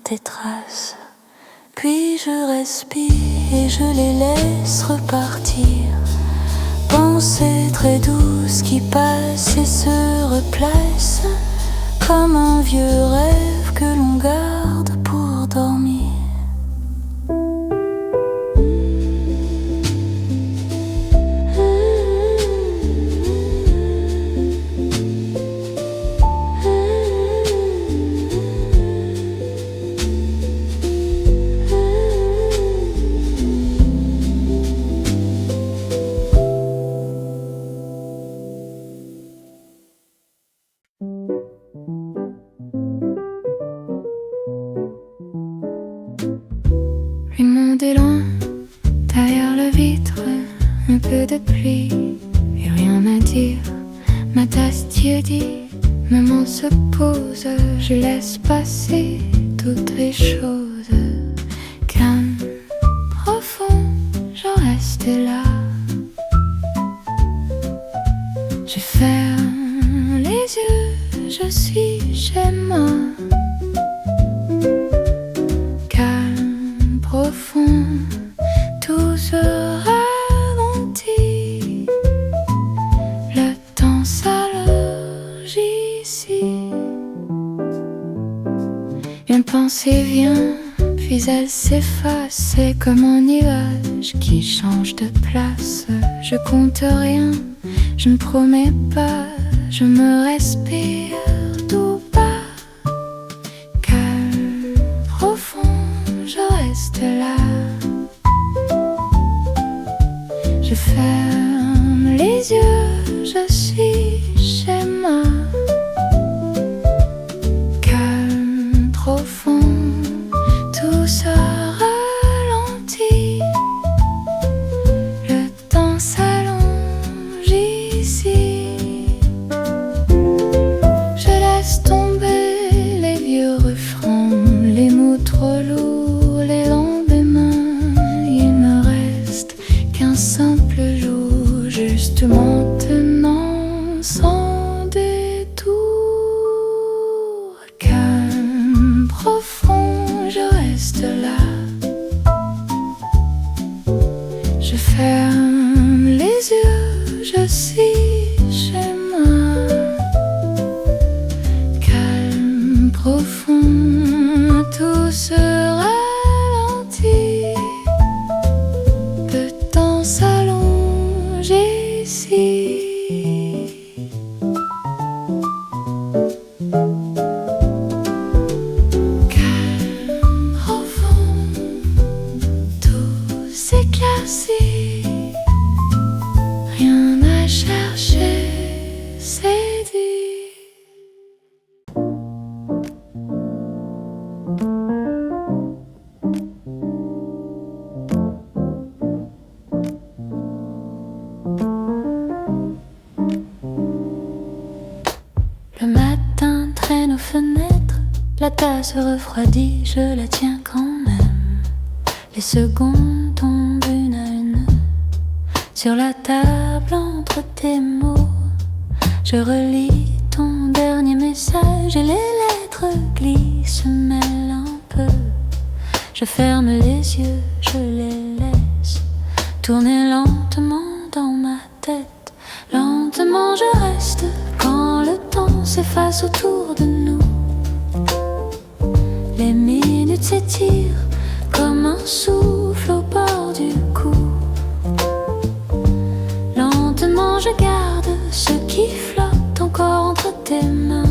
Tes traces, puis je respire et je les laisse repartir. Pensées très douces qui passent et se replacent, comme un vieux rêve que l'on garde pour dormir. Le monde est loin, derrière la vitre, un peu de pluie et rien à dire. Ma tasse tiédit, maman se pose, je laisse passer toutes les choses. Calme, profond, j'en reste là. Je ferme les yeux, je suis chez moi. Profond, tout se ralentit, le temps s'allonge ici. Une pensée vient, puis elle s'efface, c'est comme un nuage qui change de place. Je compte rien, je ne promets pas, je me respire tout bas. Calme, profond, je reste là. Je ferme les yeux, je suis chez moi. Calme, profond, tout se ralentit, le temps s'allonge ici. Je laisse tomber les vieux refrains, les mots trop lourds, les lendemains. Il me reste qu'un simple jour, juste maintenant, sans détour. fenêtres, la tasse refroidit, je la tiens quand même. Les secondes tombent une à une sur la table entre tes mots. Je relis ton dernier message et les lettres glissent, se mêlent un peu. Je ferme les yeux, je les laisse tourner lentement dans ma tête. Lentement je reste quand le temps s'efface autour de nous. Les minutes s'étirent comme un souffle au bord du cou. Lentement je garde ce qui flotte encore entre tes mains.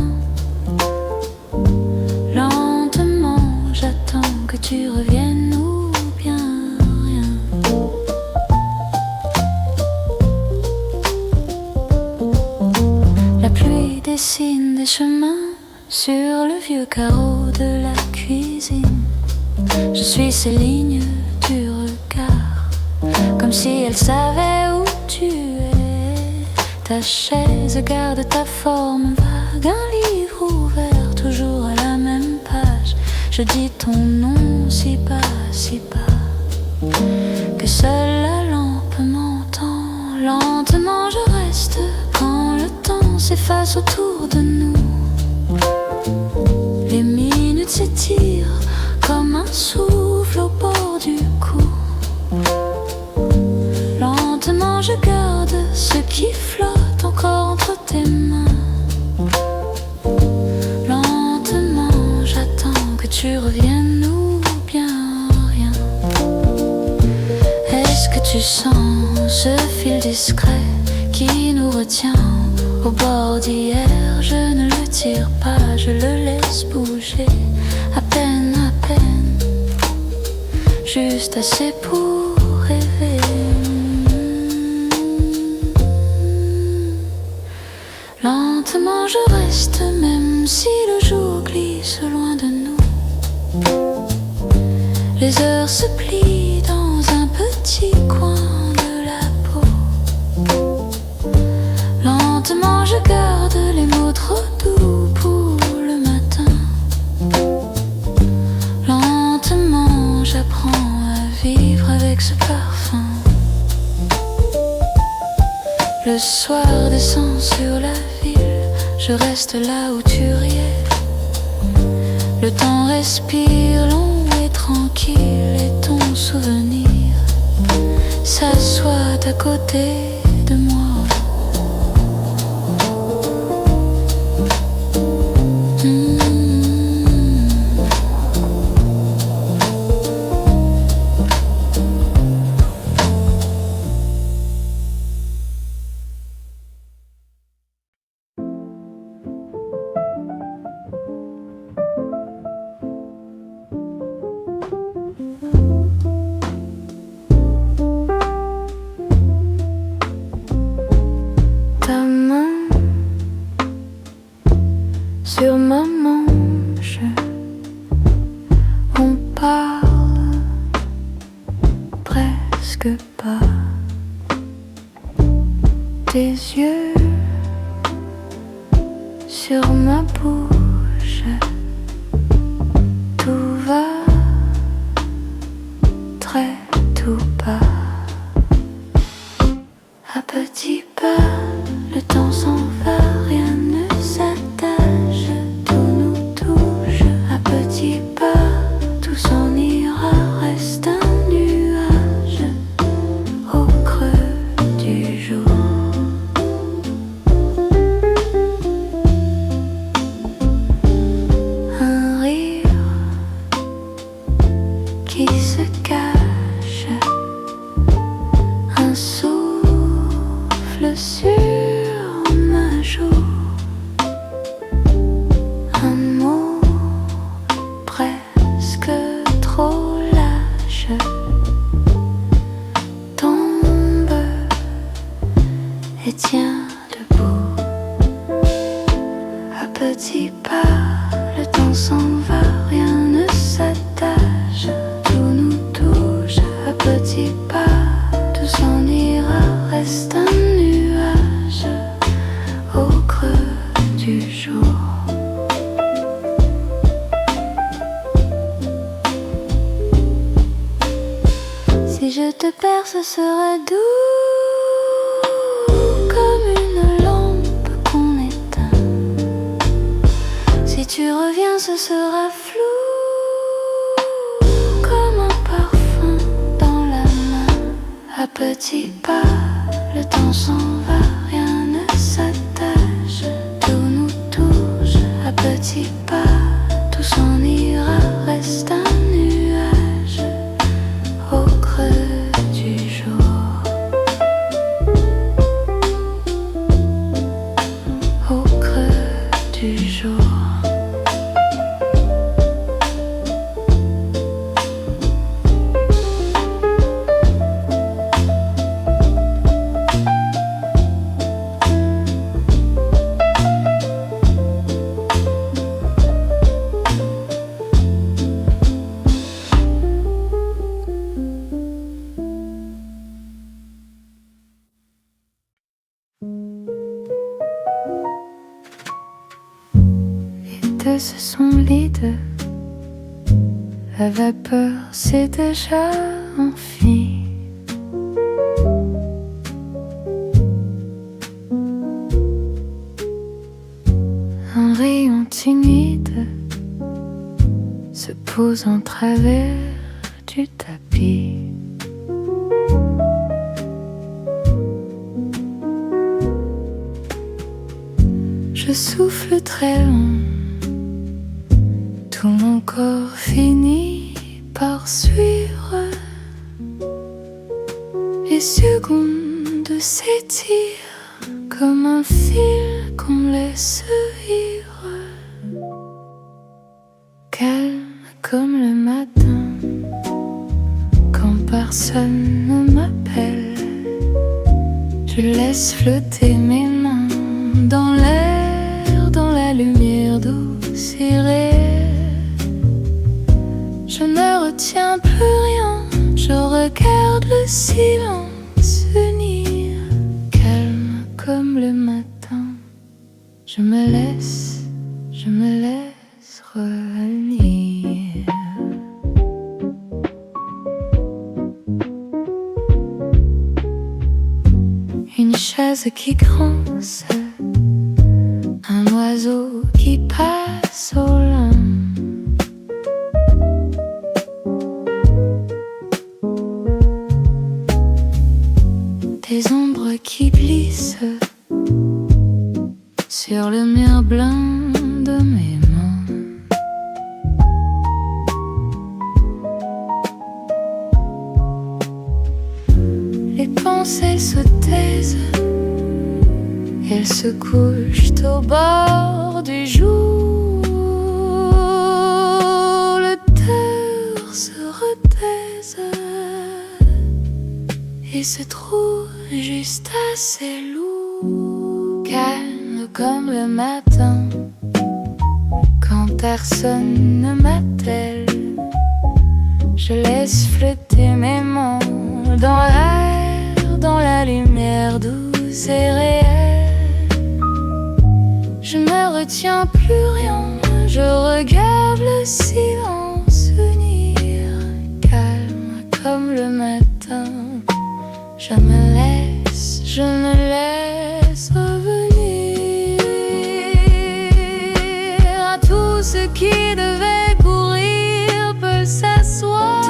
Lentement j'attends que tu reviennes ou bien rien. La pluie dessine des chemins sur le vieux carreau de la cuisine. Je suis ces lignes du regard, comme si elle savait où tu es. Ta chaise garde ta forme vague, un livre ouvert toujours à la même page. Je dis ton nom si bas, que seule la lampe m'entend. Lentement je reste quand le temps s'efface autour de nous. Les minutes s'étirent comme un souffle au bord du cou. Lentement je garde ce qui flotte encore entre tes mains. Lentement j'attends que tu reviennes ou bien rien. Est-ce que tu sens ce fil discret qui nous retient au bord d'hier? Je ne le tire pas, je le laisse bouger à peine, juste assez pour rêver. Lentement je reste même si le jour glisse loin de nous. Les heures se plient dans un petit coin de la peau. Lentement je garde les mots trop doux pour le matin. Lentement j'apprends à vivre avec ce parfum. Le soir descend sur la ville, je reste là où tu riais. Le temps respire long et tranquille et ton souvenir s'assoit à côté de moi. Sur ma manche, on parle presque pas. Tes yeux sur ma bouche, tout va très tout bas. À petits pas, le temps s'en va, rien ne s'attache, tout nous touche. À petits pas, tout s'en ira, reste un nuage au creux du jour. Un rire qui se cache, un souffle sur ma joue, un mot presque trop lâche tombe et tient debout. À petits pas, le temps s'en va, rien ne s'attache, tout nous touche. À petits pas, tout s'en ira, reste un nuage au creux du jour. te perds, ce sera doux comme une lampe qu'on éteint. Si tu reviens, ce sera flou comme un parfum dans la main. À petits pas, le temps s'en va, rien ne s'attache, tout nous touche. À petits pas, tout s'en ira, reste un nuage au creux du jour. Au creux du jour. De ce sont les deux, la vapeur s'est déjà enfuie. Un rayon timide se pose en travers du tapis. Je souffle très long, tout mon corps finit par suivre. Les secondes s'étirent comme un fil qu'on laisse vivre. Calme comme le matin, quand personne ne m'appelle. Je laisse flotter mes mains dans l'air, dans la lumière douce et réelle. Je ne retiens plus rien, je regarde le silence venir. Calme comme le matin, je me laisse revenir. Une chaise qui gronce, un oiseau qui passe au loin. Des ombres qui glissent sur le mur blanc de mes mains. Les pensées se taisent, elles se couchent au bord du jour. Le cœur se retaise et se trouve juste assez lourd. Calme comme le matin, quand personne ne m'attelle. Je laisse flotter mes mains dans l'air, dans la lumière douce et réelle. Je ne retiens plus rien, je regarde le silence venir. Calme comme le matin, je me laisse revenir. À tout ce qui devait courir peut s'asseoir.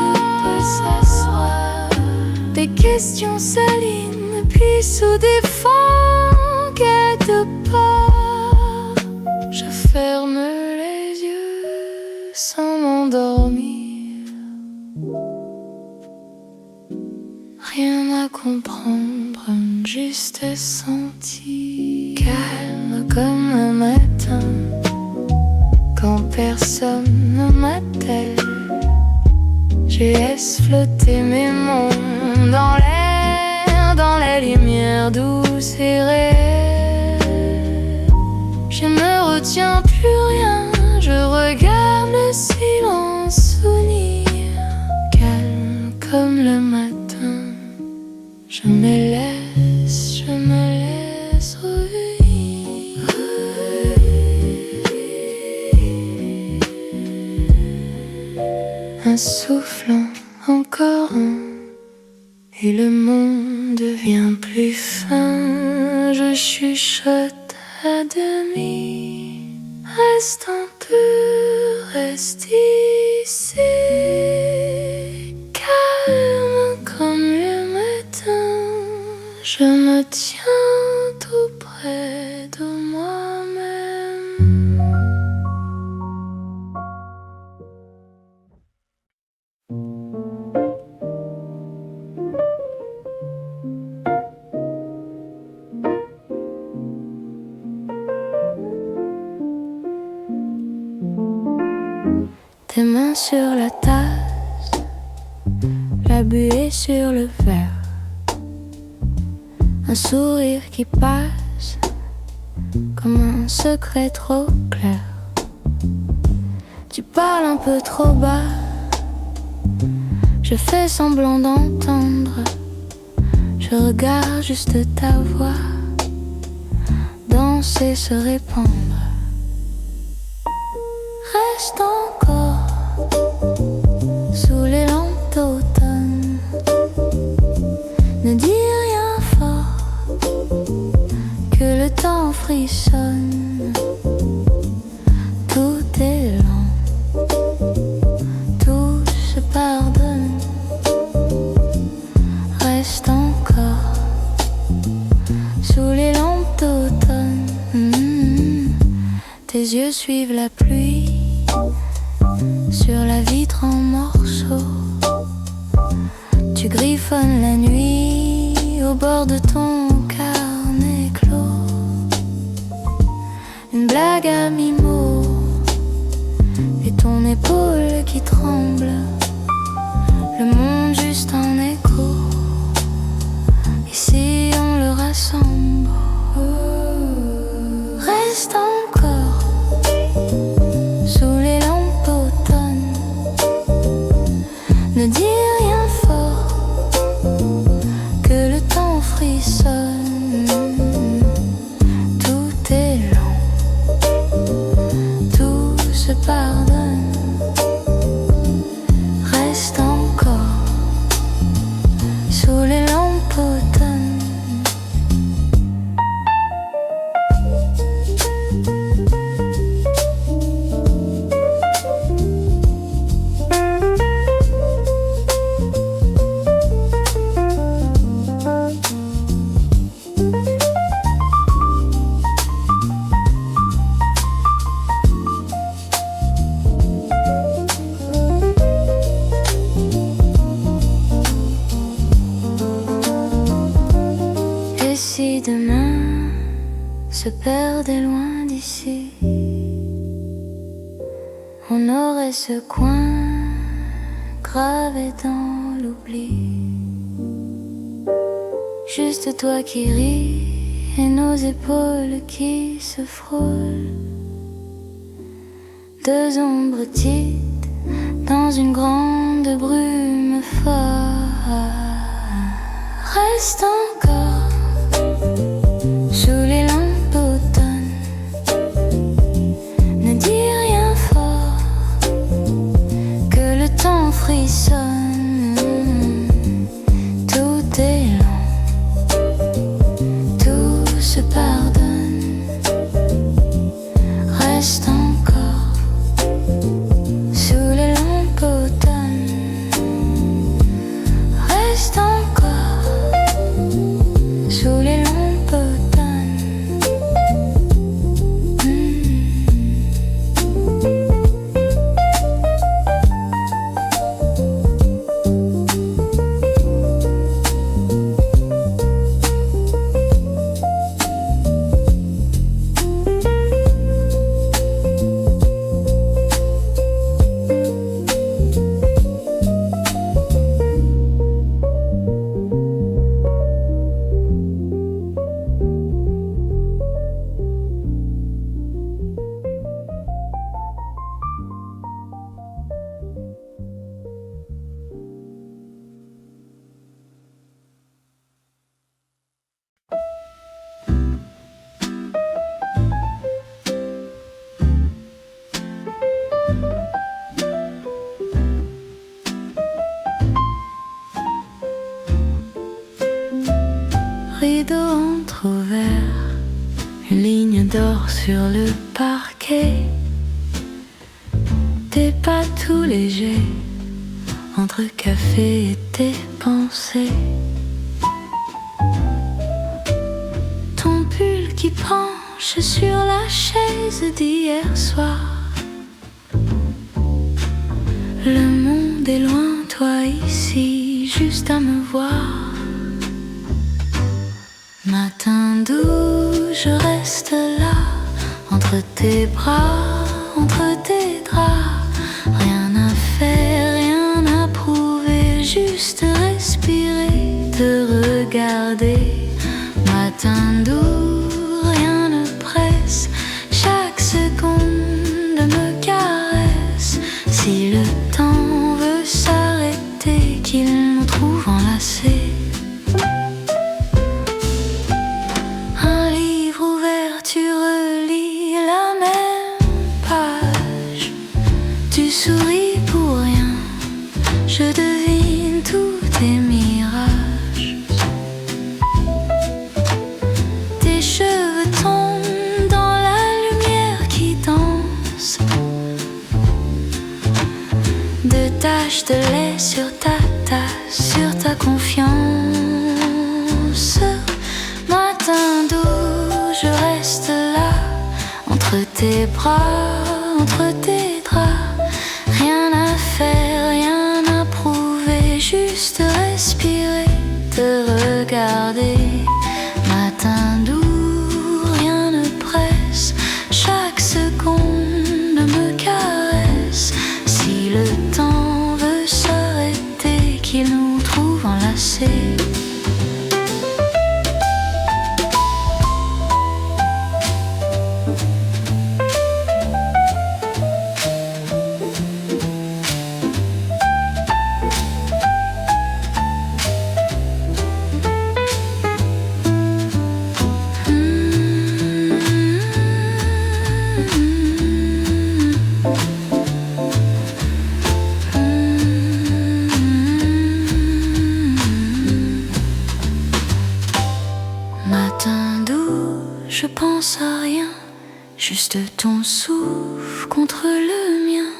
Des questions s'alignent, puis sous des fonds quelque part. Je ferme les yeux sans m'endormir. Rien à comprendre, juste sentir. Calme comme un matin, quand personne ne m'attelle. Je laisse flotter mes mains dans l'air, dans la lumière douce et réelle. Je ne retiens plus rien, je regarde le silence venir. Calme comme le matin, je me laisse revenir. Un soufflant, encore un, et le monde devient plus fin. Je chuchote à demi, reste un peu, reste ici, calme comme le matin. Je me tiens tout près de moi-même. Tes mains sur la tasse, la buée sur le verre, un sourire qui passe comme un secret trop clair. Tu parles un peu trop bas, je fais semblant d'entendre. Je regarde juste ta voix danser, se répandre. Reste encore sous les lampes d'automne. Ne dis rien fort, que le temps frissonne. Tout est lent, tout se pardonne. Reste encore sous les lampes d'automne. Tes yeux suivent la pluie sur la vitre en morceaux. Tu griffonnes la nuit au bord de ton carnet clos. Une blague à mi-mot et ton épaule qui tremble. Le monde juste en écho. Et si on le rassemble, reste encore sous les lampes d'automne. Ne dis rien fort, que le temps frissonne. Tout est lent, tout se pardonne. Reste encore sous les lampes d'automne. Et si demain se perdait loin d'ici, on aurait ce coin gravé dans l'oubli. Juste toi qui ris et nos épaules qui se frôlent. Deux ombres petites dans une grande brume folle. Reste encore sous les lampes d'automne. Ne dis rien fort, que le temps frissonne. Tout est lent, tout se pardonne. Reste encore sous les lampes d'automne. Reste encore rideaux entrouverts, une ligne d'or sur le parquet, tes pas tout légers entre café et tes pensées, ton pull qui penche sur la chaise d'hier soir. Le monde est loin, toi ici, juste à me voir. Matin doux, je reste là, entre tes bras, entre tes draps. Rien à faire, rien à prouver, juste respirer, te regarder. Matin doux, rien ne presse, chaque seconde me caresse. Si le temps veut s'arrêter, qu'il nous trouve enlacés. Un livre ouvert, tu relis la même page. Tu souris pour rien, je devine tous tes mirages. Tes cheveux tombent dans la lumière qui danse, de taches de lait sur ta tasse, sur ta confiance. Matin doux, je reste là, entre tes bras, entre tes draps. Rien à faire, rien à prouver, juste respirer, te regarder. Matin doux, rien ne presse, chaque seconde me caresse. Si le temps veut s'arrêter, qu'il nous trouve enlacés. Matin doux, je pense à rien, juste ton souffle contre le mien.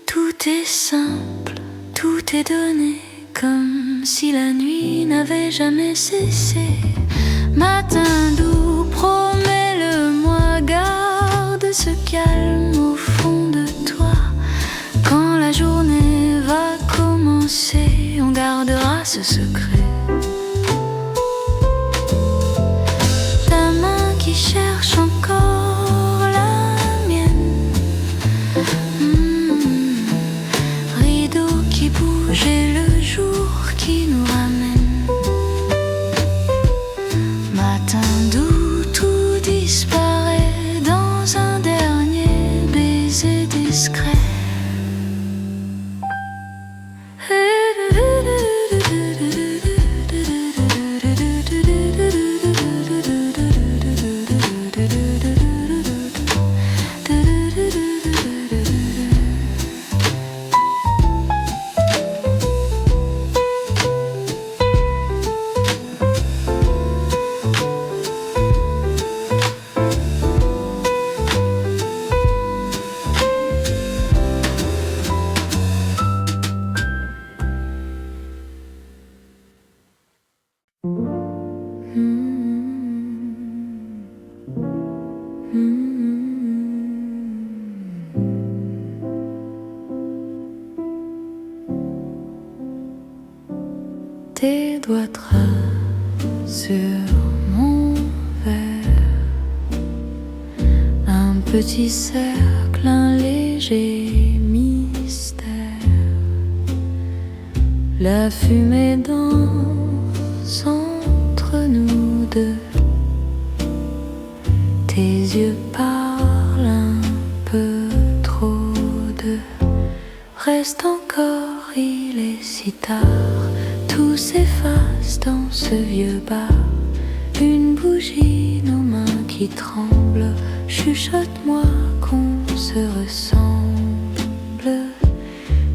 Tout est simple, tout est donné, comme si la nuit n'avait jamais cessé. Matin doux, promets-le-moi, garde ce calme au fond de toi. Quand la journée va commencer, on gardera ce secret. Qui cherche encore la mienne. Rideau qui bouge et le jour qui nous ramène. Matin doux, tout disparaît dans un dernier baiser discret. Tes doigts tracent sur mon verre un petit cercle, un léger mystère. La fumée danse entre nous deux, tes yeux parlent un peu trop d'eux. Reste encore, il est si tard. Tout s'efface dans ce vieux bar. Une bougie, nos mains qui tremblent. Chuchote-moi qu'on se ressemble.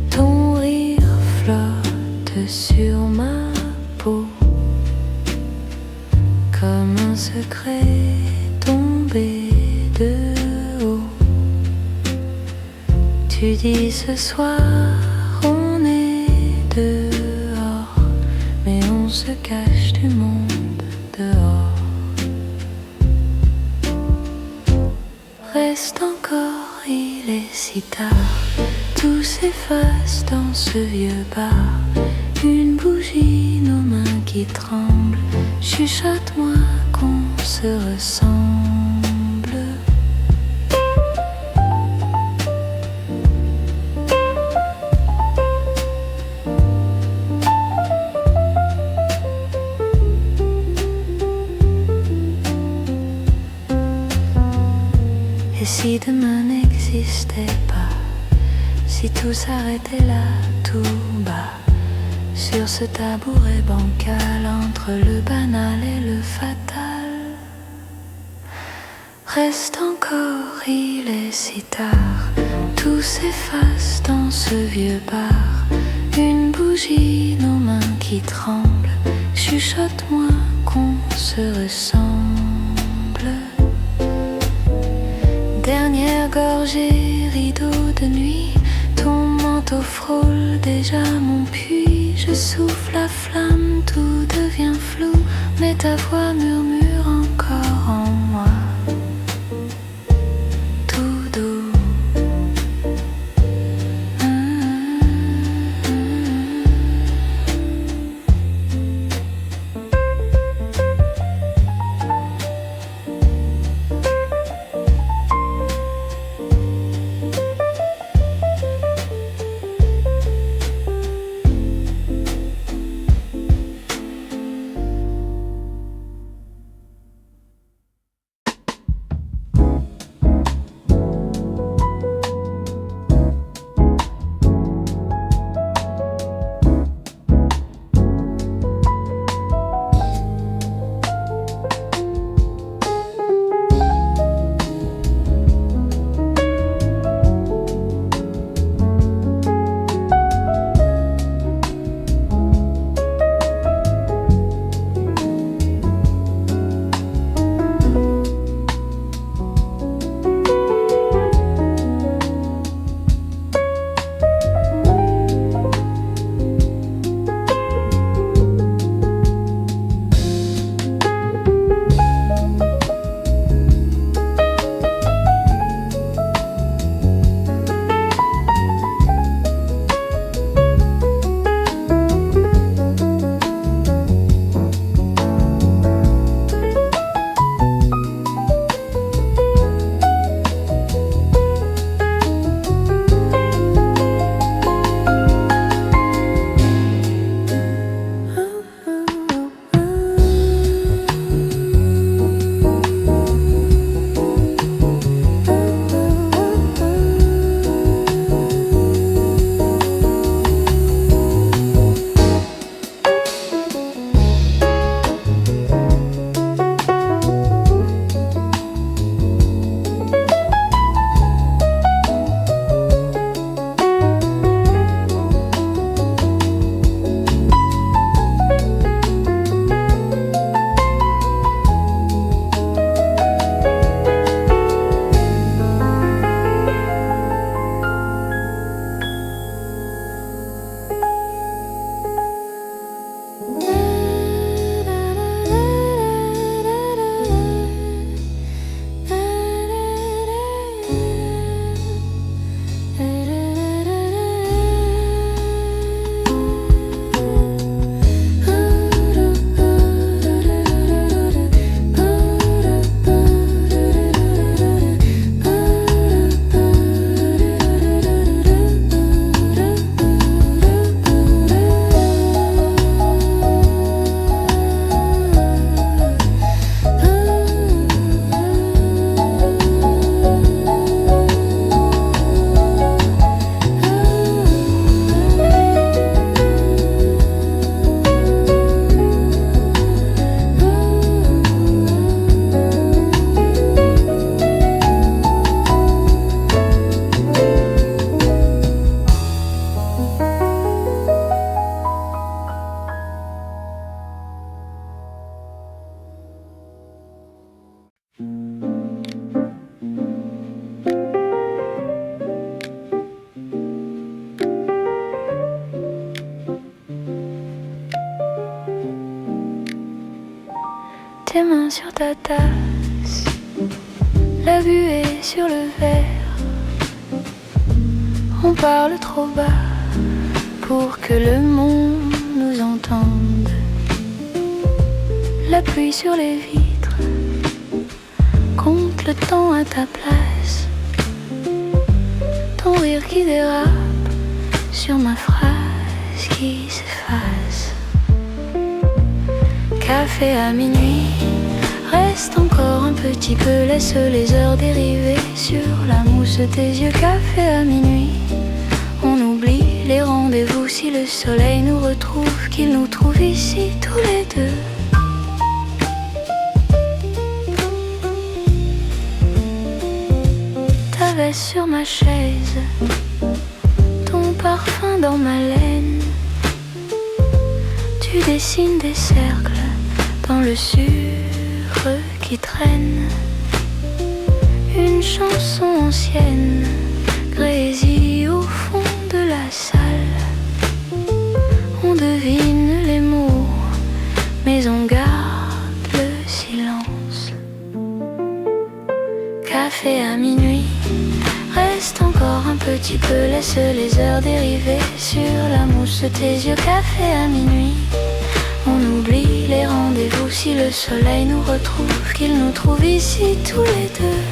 Ton rire flotte sur ma peau un secret tombé de haut. Tu dis ce soir on est dehors, mais on se cache du monde dehors. Reste encore, il est si tard, tout s'efface dans ce vieux bar. Une bougie, nos mains qui tremblent, chuchote-moi qu'on se ressemble. Et si demain n'existait pas, si tout s'arrêtait là, tout bas, sur ce tabouret bancal, entre le banal et le fatal. Reste encore, il est si tard, tout s'efface dans ce vieux bar. Une bougie, nos mains qui tremblent, chuchote-moi qu'on se ressemble. Dernière gorgée, rideau de nuit, ton manteau frôle déjà mon puits. Je souffle la flamme, tout devient flou, mais ta voix murmure encore en moi, tout doux. mains sur ta tasse, la buée sur le verre. On parle trop bas pour que le monde nous entende. La pluie sur les vitres compte le temps à ta place. Ton rire qui dérape sur ma phrase qui s'efface. Café à minuit, reste encore un petit peu, laisse les heures dériver sur la mousse de tes yeux. Café à minuit, on oublie les rendez-vous si le soleil nous retrouve, qu'il nous trouve ici tous les deux. Ta veste sur ma chaise, ton parfum dans ma laine. Tu dessines des cercles dans le sucre qui traîne. Une chanson ancienne grésille au fond de la salle. On devine les mots, mais on garde le silence. Café à minuit, reste encore un petit peu, laisse les heures dériver sur la mousse de tes yeux. Café à minuit, on oublie les rendez-vous si le soleil nous retrouve, qu'il nous trouve ici tous les deux.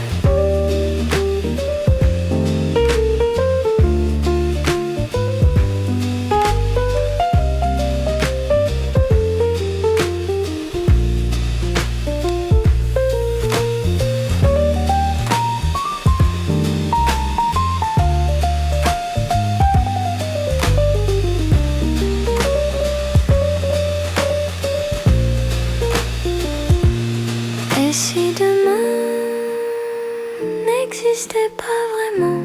Si demain n'existait pas vraiment,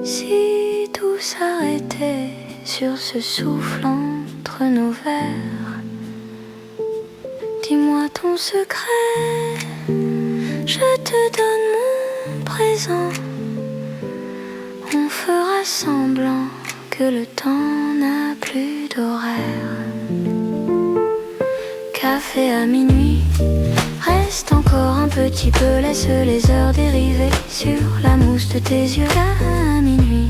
si tout s'arrêtait sur ce souffle entre nos verres, dis-moi ton secret, je te donne mon présent. On fera semblant que le temps n'a plus d'horaire. Café à minuit, reste encore un petit peu, laisse les heures dériver sur la mousse de tes yeux. À minuit,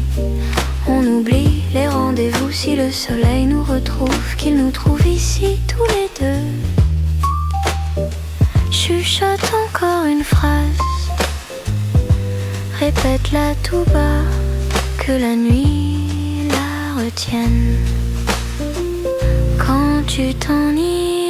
on oublie les rendez-vous si le soleil nous retrouve, qu'il nous trouve ici tous les deux. Chuchote encore une phrase, répète-la tout bas, que la nuit la retienne. Quand tu t'ennuies